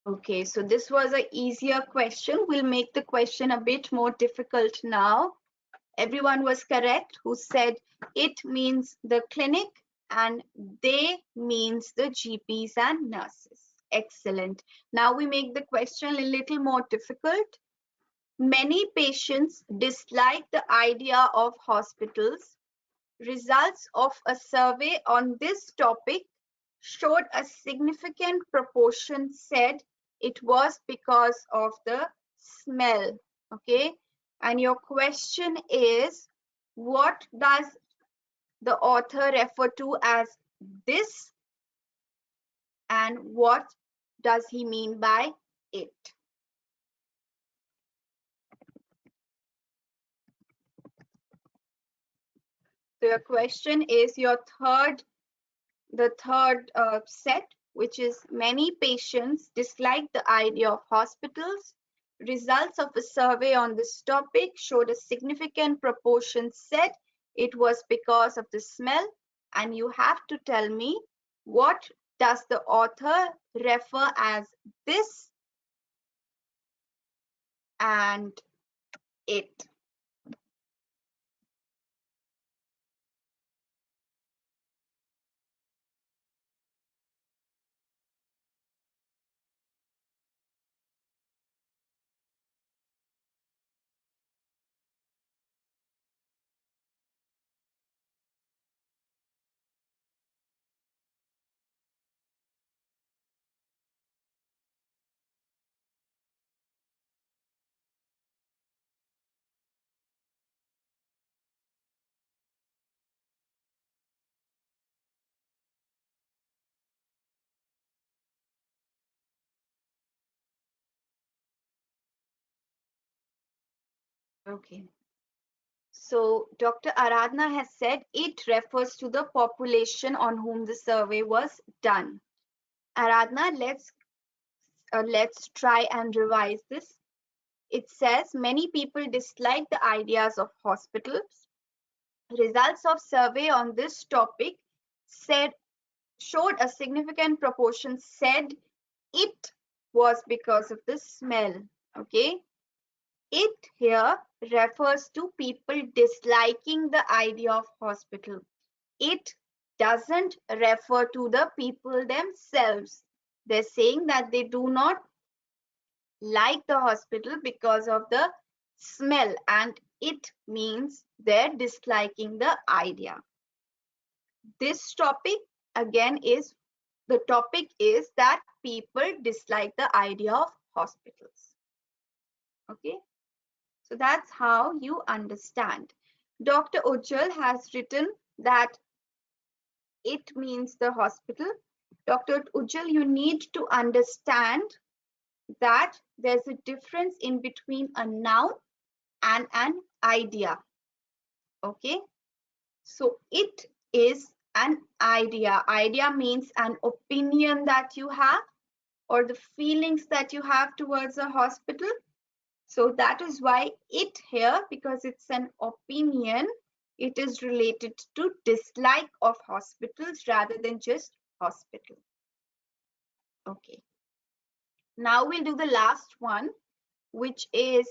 Okay, so this was an easier question. We'll make the question a bit more difficult now. Everyone was correct who said it means the clinic and they means the GPs and nurses. Excellent. Now we make the question a little more difficult. Many patients dislike the idea of hospitals. Results of a survey on this topic showed a significant proportion said it was because of the smell. Okay, and your question is, what does the author refer to as this, and what does he mean by it? So your question is the third set, which is many patients dislike the idea of hospitals. Results of a survey on this topic showed a significant proportion said it was because of the smell, and you have to tell me what does the author refer as this and it. Okay. So Dr. Aradhna has said it refers to the population on whom the survey was done. Aradhna, let's try and revise this. It says many people dislike the ideas of hospitals. Results of survey on this topic showed a significant proportion said it was because of the smell. Okay. It here refers to people disliking the idea of hospital. It doesn't refer to the people themselves. They're saying that they do not like the hospital because of the smell, and it means they're disliking the idea. This topic again is the topic is that people dislike the idea of hospitals. Okay, so that's how you understand. Dr. Ujjwal has written that it means the hospital. Dr. Ujjwal, you need to understand that there's a difference in between a noun and an idea. Okay, so it is an idea. Idea means an opinion that you have or the feelings that you have towards a hospital. So that is why it here, because it's an opinion, it is related to dislike of hospitals rather than just hospital. Okay. Now we'll do the last one, which is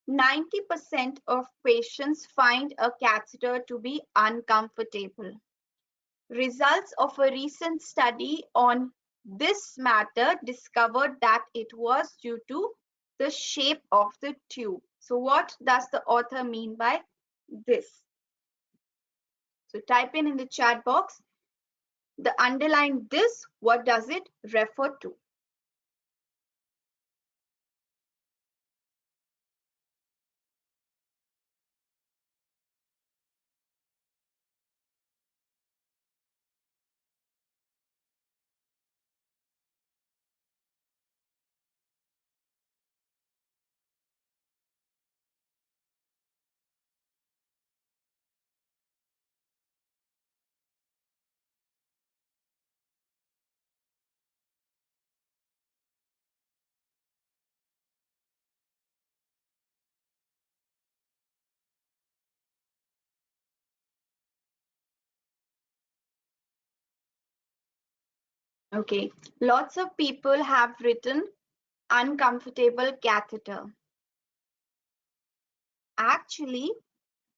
90% of patients find a catheter to be uncomfortable. Results of a recent study on this matter discovered that it was due to the shape of the tube. So what does the author mean by this? So type in the chat box, the underline this, what does it refer to? Okay, lots of people have written uncomfortable catheter. Actually,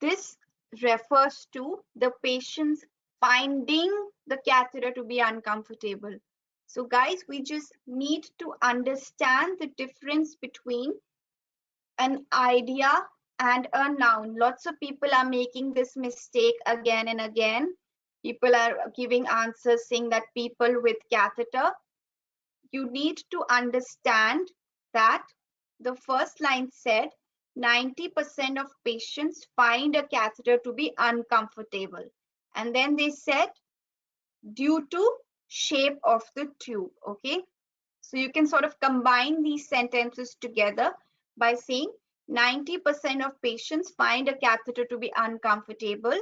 this refers to the patient's finding the catheter to be uncomfortable. So guys, we just need to understand the difference between an idea and a noun. Lots of people are making this mistake again and again. People are giving answers saying that people with catheter. You need to understand that the first line said 90% of patients find a catheter to be uncomfortable. And then they said due to shape of the tube. Okay, so you can sort of combine these sentences together by saying 90% of patients find a catheter to be uncomfortable.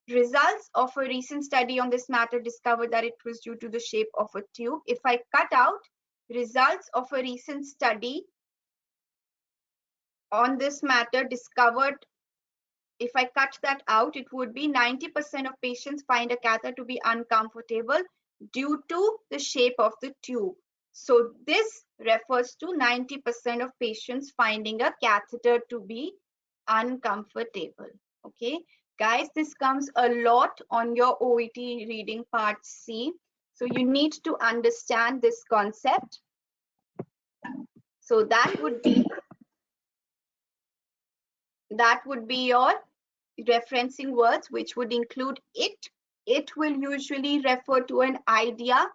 Results of a recent study on this matter discovered that it was due to the shape of a tube. If I cut out results of a recent study on this matter discovered, if I cut that out, it would be 90% of patients find a catheter to be uncomfortable due to the shape of the tube. So this refers to 90% of patients finding a catheter to be uncomfortable. Okay, guys, this comes a lot on your OET reading part C. So you need to understand this concept. So that would be your referencing words, which would include it. It will usually refer to an idea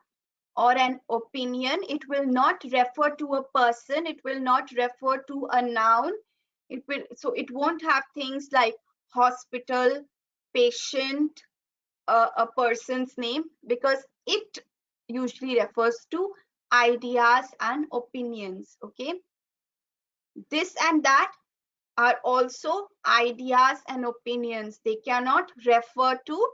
or an opinion. It will not refer to a person. It will not refer to a noun. So it won't have things like hospital, patient, a person's name, because it usually refers to ideas and opinions. Okay, this and that are also ideas and opinions. They cannot refer to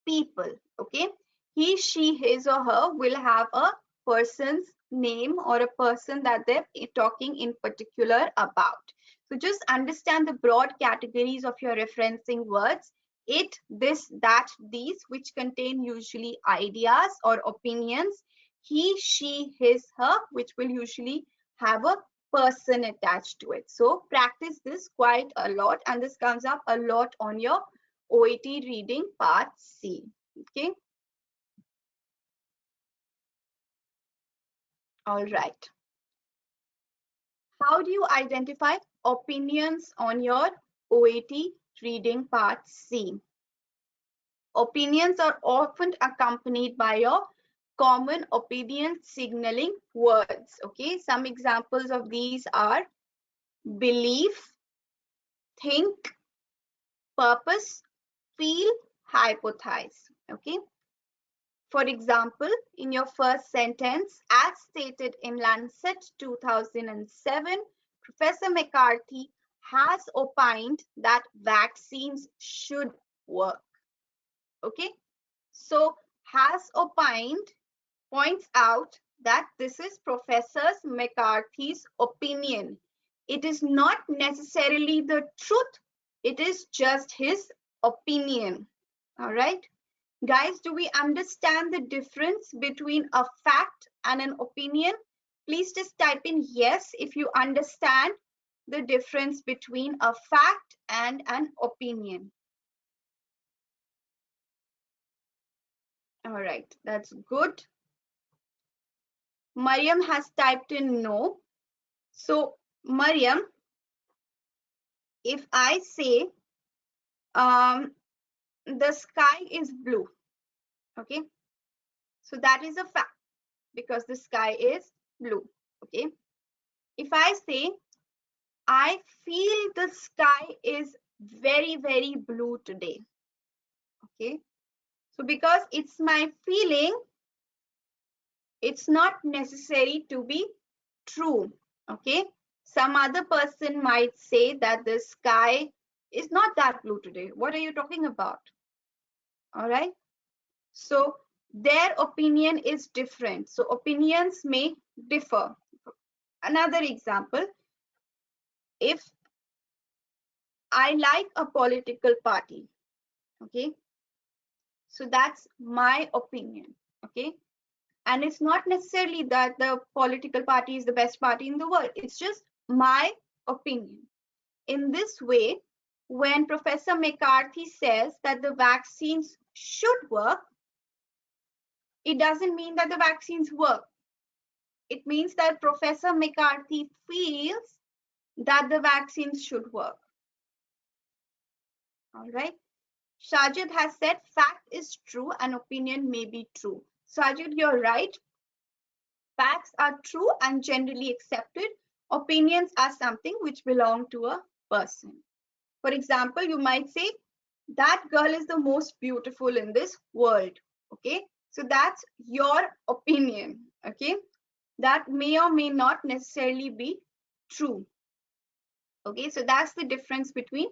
people. Okay, he, she, his or her will have a person's name or a person that they're talking in particular about. So just understand the broad categories of your referencing words: it, this, that, these, which contain usually ideas or opinions; he, she, his, her, which will usually have a person attached to it. So practice this quite a lot, and this comes up a lot on your OET reading part C. Okay. All right. How do you identify opinions on your OET reading part C? Opinions are often accompanied by your common opinion signaling words. Okay. Some examples of these are belief, think, purpose, feel, hypothesize. Okay. For example, in your first sentence, as stated in Lancet 2007, Professor McCarthy has opined that vaccines should work. Okay, so has opined points out that this is Professor McCarthy's opinion. It is not necessarily the truth, it is just his opinion. All right. Guys, do we understand the difference between a fact and an opinion? Please just type in yes if you understand the difference between a fact and an opinion. All right, that's good. Mariam has typed in no. So, Mariam, if I say the sky is blue, okay, so that is a fact because the sky is blue. Okay, if I say I feel the sky is very, very blue today. Okay, so because it's my feeling, it's not necessary to be true. Okay, some other person might say that the sky is not that blue today. What are you talking about? All right, so their opinion is different. So opinions may differ. Another example, if I like a political party, okay, so that's my opinion. Okay, and it's not necessarily that the political party is the best party in the world. It's just my opinion. In this way, when Professor McCarthy says that the vaccines should work, it doesn't mean that the vaccines work. It means that Professor McCarthy feels that the vaccines should work. All right. Sajid has said fact is true and opinion may be true. Sajid, you're right. Facts are true and generally accepted. Opinions are something which belong to a person. For example, you might say that girl is the most beautiful in this world. Okay, so that's your opinion. Okay, that may or may not necessarily be true. Okay, so that's the difference between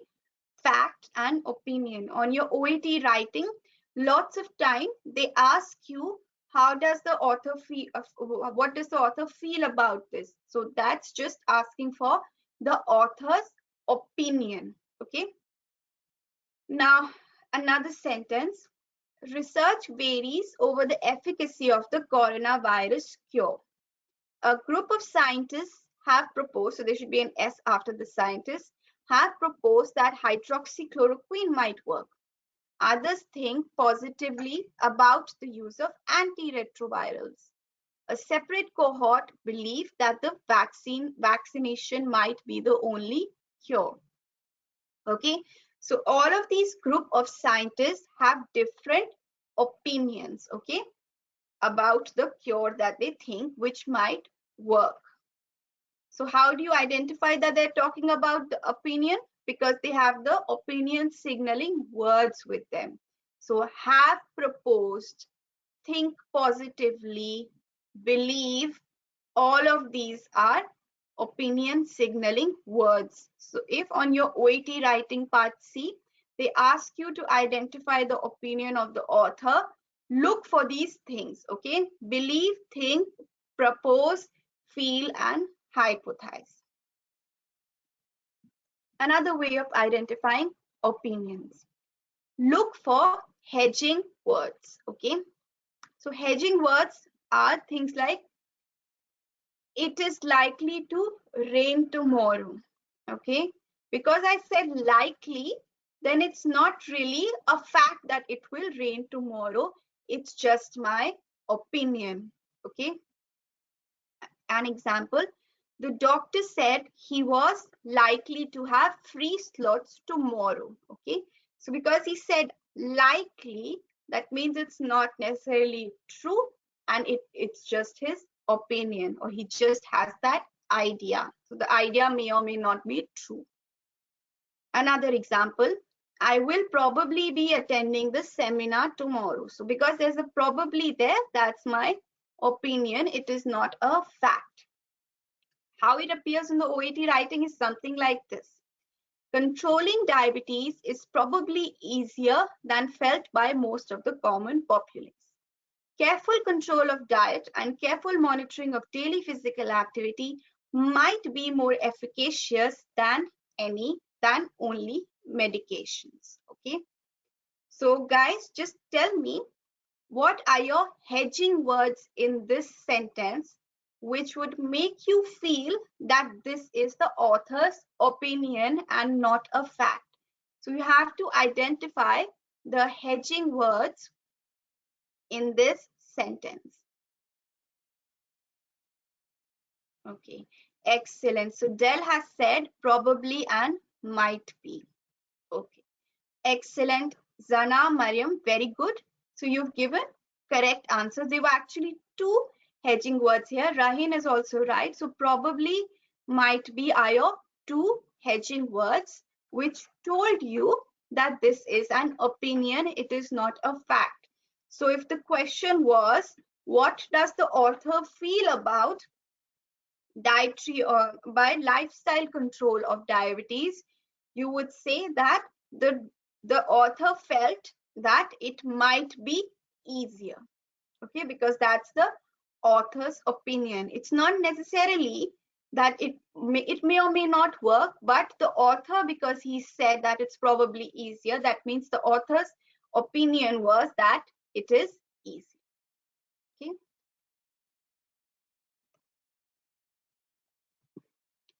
fact and opinion. On your OET writing, lots of time they ask you, how does the author feel, what does the author feel about this? So that's just asking for the author's opinion. Okay, now another sentence: research varies over the efficacy of the coronavirus cure. A group of scientists have proposed, so there should be an S after the scientists, have proposed that hydroxychloroquine might work. Others think positively about the use of antiretrovirals. A separate cohort believe that the vaccination might be the only cure. Okay, so all of these group of scientists have different opinions, okay, about the cure that they think which might work. So how do you identify that they're talking about the opinion? Because they have the opinion signaling words with them. So have proposed, think positively, believe, all of these are opinion signaling words. So if on your OET writing part C, they ask you to identify the opinion of the author, look for these things, okay? Believe, think, propose, feel, and hypothesize. Another way of identifying opinions. Look for hedging words, okay? So hedging words are things like, it is likely to rain tomorrow. Okay, because I said likely, then it's not really a fact that it will rain tomorrow. It's just my opinion. Okay, an example: the doctor said he was likely to have free slots tomorrow. Okay, so because he said likely, that means it's not necessarily true, and it's just his opinion, or he just has that idea. So the idea may or may not be true. Another example: I will probably be attending the seminar tomorrow. So because there's a probably there, that's my opinion. It is not a fact. How it appears in the OET writing is something like this: controlling diabetes is probably easier than felt by most of the common populace. Careful control of diet and careful monitoring of daily physical activity might be more efficacious than only medications. Okay, so guys, just tell me, what are your hedging words in this sentence which would make you feel that this is the author's opinion and not a fact? So you have to identify the hedging words in this sentence. Okay, excellent. So Del has said probably and might be. Okay, excellent. Zana, Mariam, very good. So you've given correct answers. There were actually two hedging words here. Rahin is also right. So probably, might be are your two hedging words which told you that this is an opinion, it is not a fact. So if the question was, what does the author feel about dietary or by lifestyle control of diabetes, you would say that the author felt that it might be easier. Okay, because that's the author's opinion. It's not necessarily that it may or may not work, but the author, because he said that it's probably easier, that means the author's opinion was that it is easy. Okay.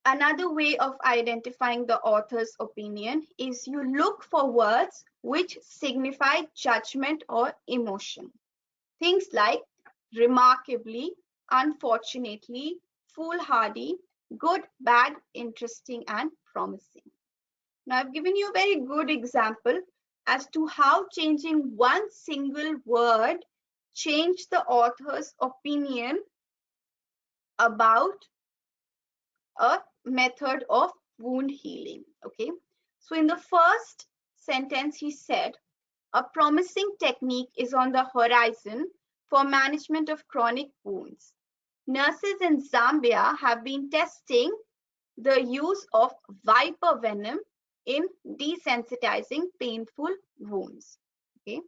Another way of identifying the author's opinion is you look for words which signify judgment or emotion. Things like remarkably, unfortunately, foolhardy, good, bad, interesting, and promising. Now, I've given you a very good example as to how changing one single word changed the author's opinion about a method of wound healing. Okay, so in the first sentence, he said, a promising technique is on the horizon for management of chronic wounds. Nurses in Zambia have been testing the use of viper venom in desensitizing painful wounds. Okay.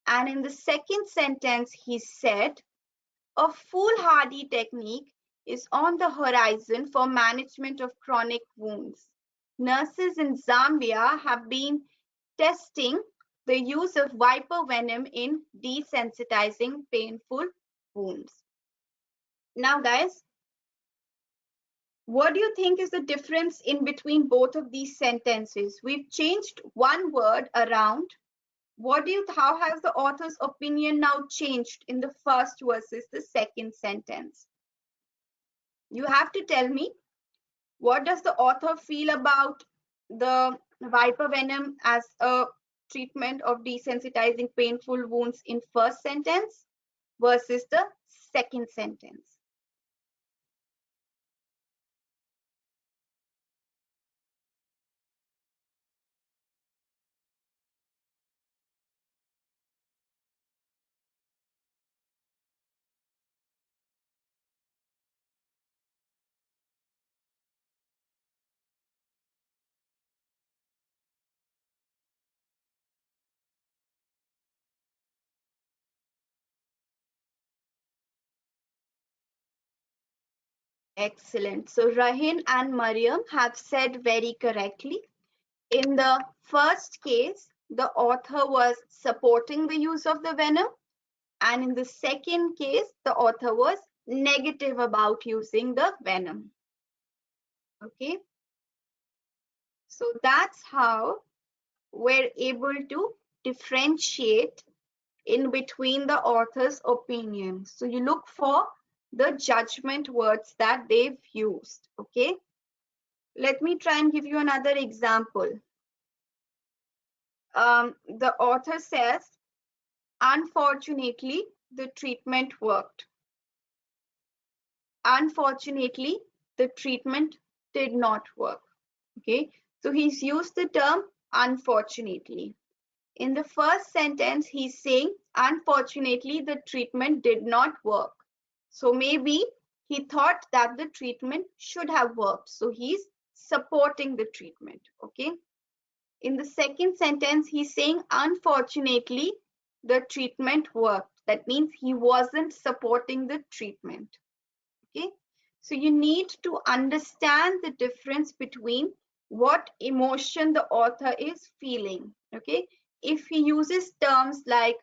And in the second sentence, he said, a foolhardy technique is on the horizon for management of chronic wounds. Nurses in Zambia have been testing the use of viper venom in desensitizing painful wounds. Now, guys, what do you think is the difference in between both of these sentences? We've changed one word around. How has the author's opinion now changed in the first versus the second sentence? You have to tell me, what does the author feel about the viper venom as a treatment of desensitizing painful wounds in first sentence versus the second sentence? Excellent. So Rahin and Mariam have said very correctly. In the first case, the author was supporting the use of the venom, and in the second case, the author was negative about using the venom. Okay, so that's how we're able to differentiate in between the author's opinion. So you look for the judgment words that they've used. Okay, let me try and give you another example. The author says, unfortunately, the treatment worked. Unfortunately, the treatment did not work. Okay, so he's used the term unfortunately. In the first sentence, he's saying, unfortunately, the treatment did not work. So maybe he thought that the treatment should have worked. So he's supporting the treatment. Okay. In the second sentence, he's saying, unfortunately, the treatment worked. That means he wasn't supporting the treatment. Okay. So you need to understand the difference between what emotion the author is feeling. Okay. If he uses terms like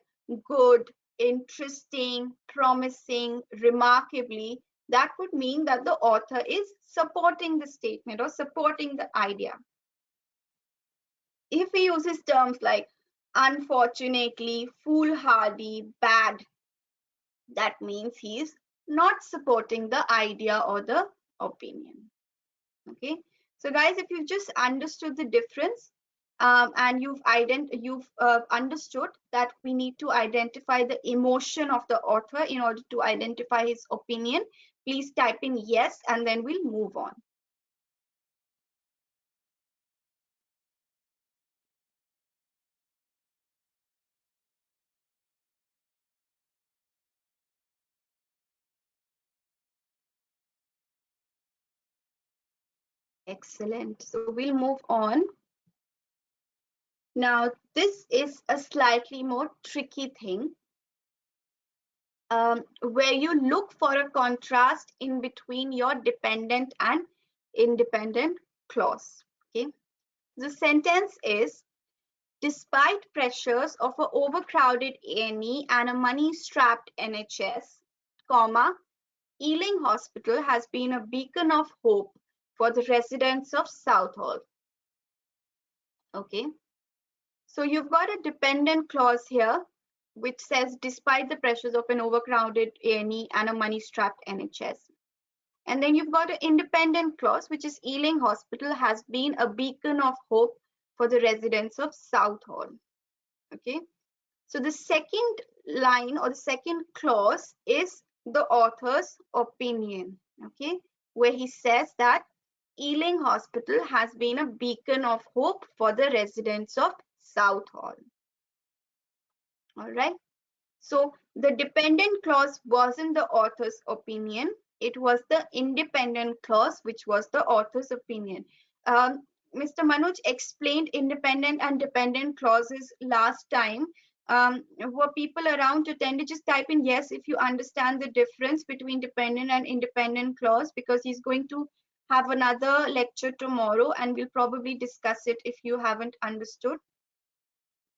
good, interesting, promising, remarkably, that would mean that the author is supporting the statement or supporting the idea. If he uses terms like unfortunately, foolhardy, bad, that means he is not supporting the idea or the opinion. Okay, so guys, if you've just understood the difference and you've understood that we need to identify the emotion of the author in order to identify his opinion, please type in yes and then we'll move on. Excellent. So we'll move on. Now, this is a slightly more tricky thing where you look for a contrast in between your dependent and independent clause. Okay, the sentence is, despite pressures of an overcrowded A&E and a money-strapped NHS, comma, Ealing Hospital has been a beacon of hope for the residents of Southall. Okay, so you've got a dependent clause here which says, despite the pressures of an overcrowded A&E and a money-strapped NHS. And then you've got an independent clause, which is Ealing Hospital has been a beacon of hope for the residents of Southall. Okay, so the second line or the second clause is the author's opinion. Okay, where he says that Ealing Hospital has been a beacon of hope for the residents of Southall. All right. So the dependent clause wasn't the author's opinion. It was the independent clause, which was the author's opinion. Mr. Manoj explained independent and dependent clauses last time. Were people around to attend? Just type in yes if you understand the difference between dependent and independent clause, because he's going to have another lecture tomorrow and we'll probably discuss it if you haven't understood.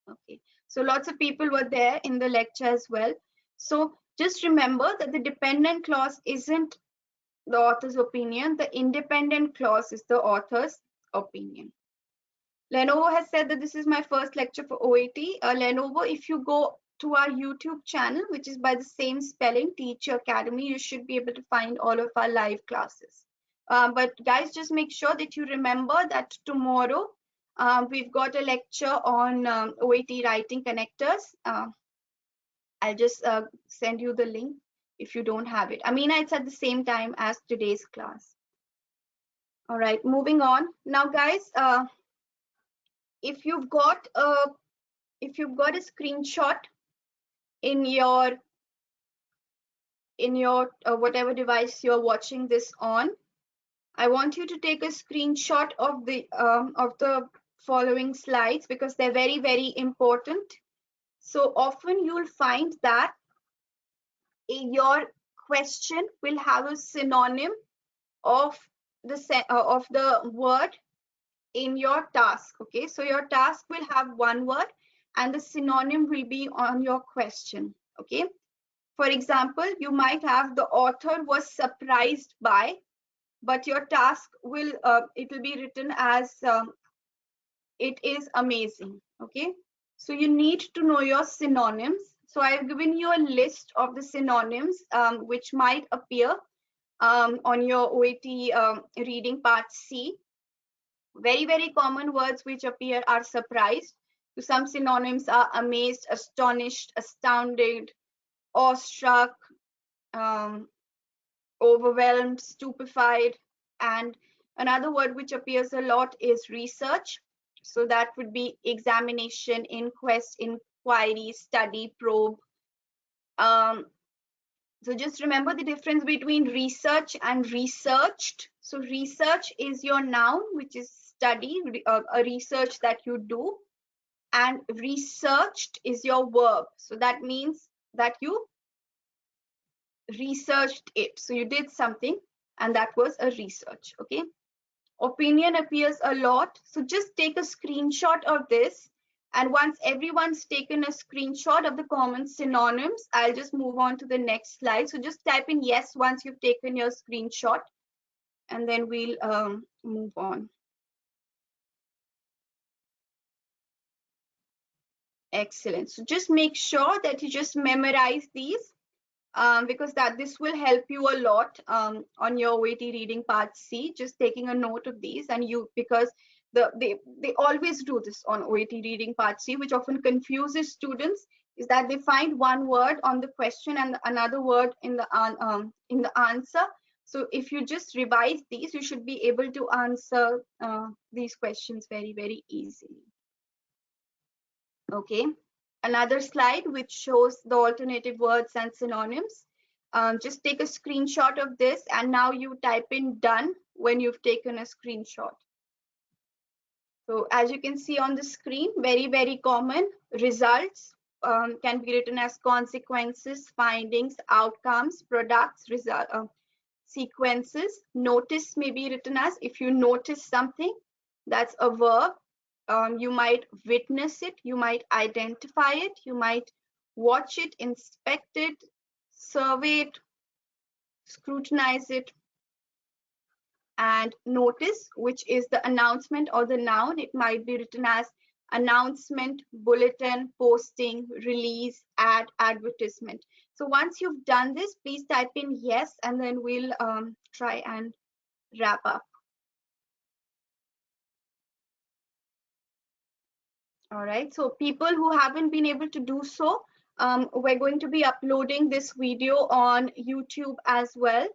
Okay, so lots of people were there in the lecture as well. So just remember that the dependent clause isn't the author's opinion. The independent clause is the author's opinion. Lenovo has said that this is my first lecture for OET. Lenovo, if you go to our YouTube channel, which is by the same spelling, Teachio Academy, you should be able to find all of our live classes. But guys, just make sure that you remember that tomorrow we've got a lecture on OET writing connectors. I'll just send you the link if you don't have it. Amina, it's at the same time as today's class. All right, moving on. Now, guys, if you've got a screenshot in your whatever device you're watching this on, I want you to take a screenshot of the following slides, because they're very, very important. So often you'll find that your question will have a synonym of the word in your task. Okay, so your task will have one word and the synonym will be on your question. Okay, for example, you might have the author was surprised by, but your task will it will be written as it is amazing. Okay, so you need to know your synonyms. So I've given you a list of the synonyms which might appear on your OET reading part C. Very, very common words which appear are surprised. So some synonyms are amazed, astonished, astounded, awestruck, overwhelmed, stupefied. And another word which appears a lot is research. So that would be examination, inquest, inquiry, study, probe. So just remember the difference between research and researched. So research is your noun, which is study, a research that you do. And researched is your verb. So that means that you researched it. So you did something and that was a research. Okay. Opinion appears a lot. So just take a screenshot of this. And once everyone's taken a screenshot of the common synonyms, I'll just move on to the next slide. So just type in yes once you've taken your screenshot, and then we'll move on. Excellent. So just make sure that you just memorize these because this will help you a lot on your OET reading part C. Just taking a note of these, and because they always do this on OET reading part C, which often confuses students, is that they find one word on the question and another word in the answer. So if you just revise these, you should be able to answer these questions very, very easily. Okay, another slide which shows the alternative words and synonyms. Just take a screenshot of this, and now you type in done when you've taken a screenshot. So as you can see on the screen, very, very common. Results can be written as consequences, findings, outcomes, products, sequences. Notice may be written as if you notice something, that's a verb. You might witness it, you might identify it, you might watch it, inspect it, survey it, scrutinize it. And notice, which is the announcement or the noun, it might be written as announcement, bulletin, posting, release, ad, advertisement. So once you've done this, please type in yes, and then we'll try and wrap up. All right, so people who haven't been able to do so, we're going to be uploading this video on YouTube as well.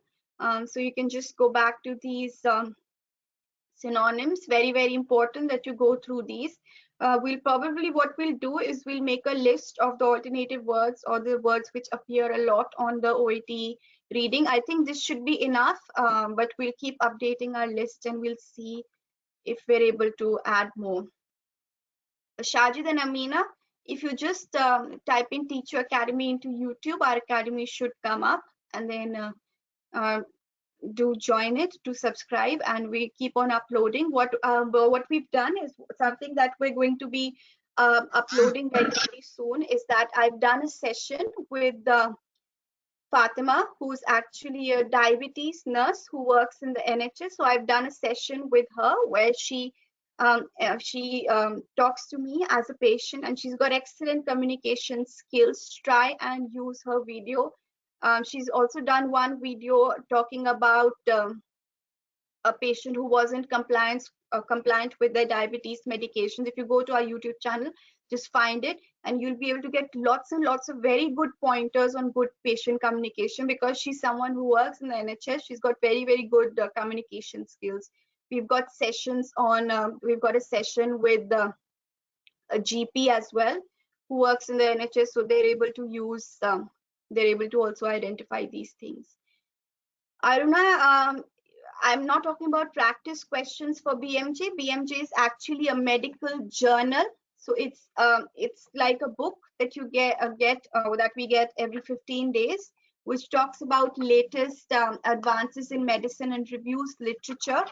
So you can just go back to these Synonyms, very, very important that you go through these. What we'll do is we'll make a list of the alternative words or the words which appear a lot on the OET reading. I think this should be enough, but we'll keep updating our list and we'll see if we're able to add more. Shajid and Amina, if you just type in Teachio Academy into YouTube, our academy should come up, and then do join it, to subscribe, and we keep on uploading. What we've done is something that we're going to be uploading very, very soon, is that I've done a session with Fatima, who's actually a diabetes nurse who works in the NHS. So I've done a session with her where she talks to me as a patient, and she's got excellent communication skills. Try and use her video. She's also done one video talking about a patient who wasn't compliant with their diabetes medications. If you go to our YouTube channel, just find it, and you'll be able to get lots and lots of very good pointers on good patient communication, because she's someone who works in the NHS. She's got very, very good communication skills. We've got sessions on, we've got a session with a GP as well who works in the NHS, so they're able to use, they're able to also identify these things. Aruna, I'm not talking about practice questions for BMJ. BMJ is actually a medical journal, so it's like a book that you get that we get every 15 days, which talks about latest advances in medicine and reviews literature.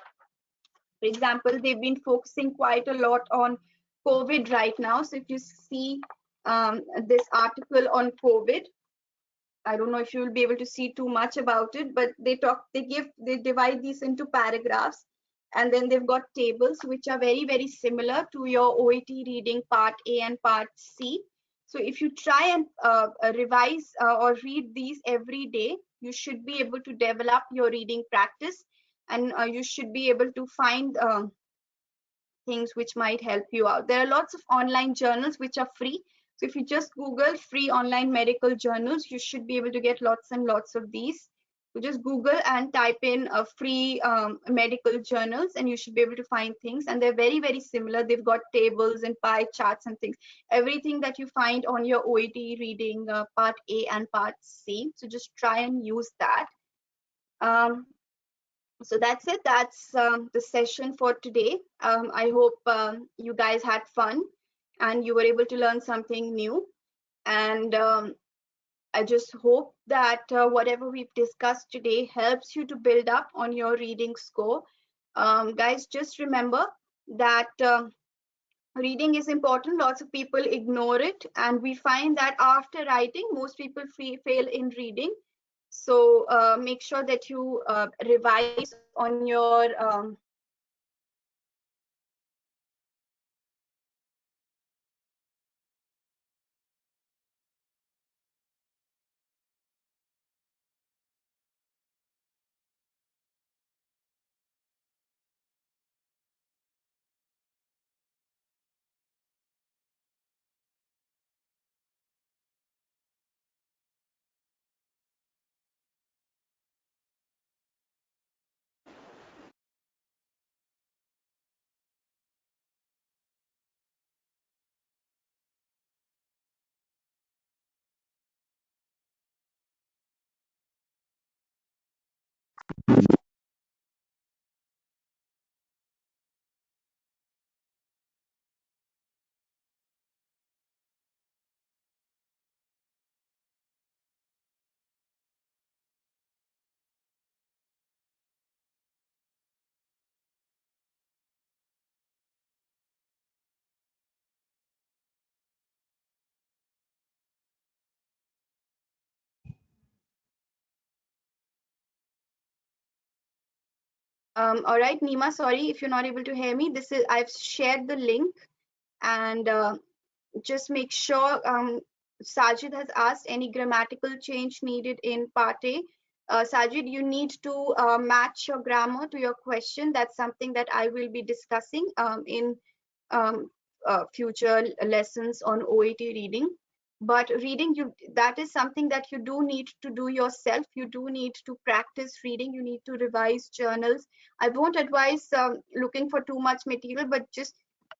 For example, they've been focusing quite a lot on COVID right now. So if you see this article on COVID, I don't know if you will be able to see too much about it, but they divide these into paragraphs, and then they've got tables which are very, very similar to your OET reading part A and part C. So if you try and revise or read these every day, you should be able to develop your reading practice, and you should be able to find things which might help you out. There are lots of online journals which are free. So if you just Google free online medical journals, you should be able to get lots and lots of these. So just Google and type in free medical journals, and you should be able to find things. And they're very, very similar. They've got tables and pie charts and things. Everything that you find on your OET reading part A and part C. So just try and use that. So that's it. That's the session for today. I hope you guys had fun and you were able to learn something new. And I just hope that whatever we've discussed today helps you to build up on your reading score. Guys, just remember that reading is important. Lots of people ignore it, and we find that after writing, most people fail in reading. So make sure that you revise on your all right, Nima, sorry if you're not able to hear me. I've shared the link, and just make sure Sajid has asked any grammatical change needed in part A. Sajid, you need to match your grammar to your question. That's something that I will be discussing in future lessons on OET reading. But reading, that is something that you do need to do yourself. You do need to practice reading. You need to revise journals. I won't advise looking for too much material, but just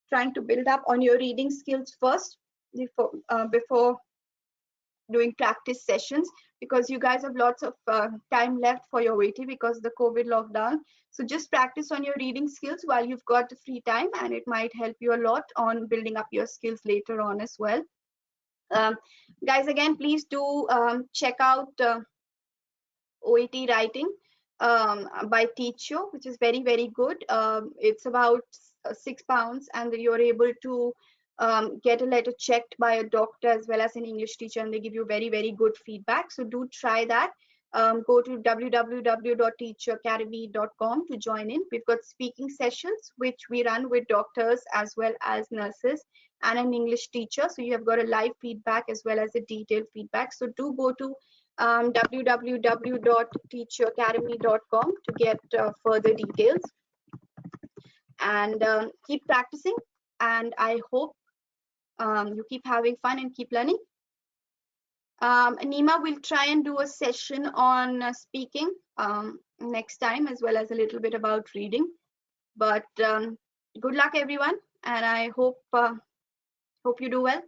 trying to build up on your reading skills first before doing practice sessions, because you guys have lots of time left for your OET because the COVID lockdown. So just practice on your reading skills while you've got the free time, and it might help you a lot on building up your skills later on as well. Guys, again, please do check out OET writing by Teachio, which is very, very good. It's about £6, and you're able to get a letter checked by a doctor as well as an English teacher, and they give you very, very good feedback. So do try that. Go to www.teachioacademy.com to join in. We've got speaking sessions, which we run with doctors as well as nurses and an English teacher. So you have got a live feedback as well as a detailed feedback. So do go to www.teachioacademy.com to get further details, and keep practicing. And I hope you keep having fun and keep learning. Nima will try and do a session on speaking next time, as well as a little bit about reading. But good luck, everyone, and I hope you do well.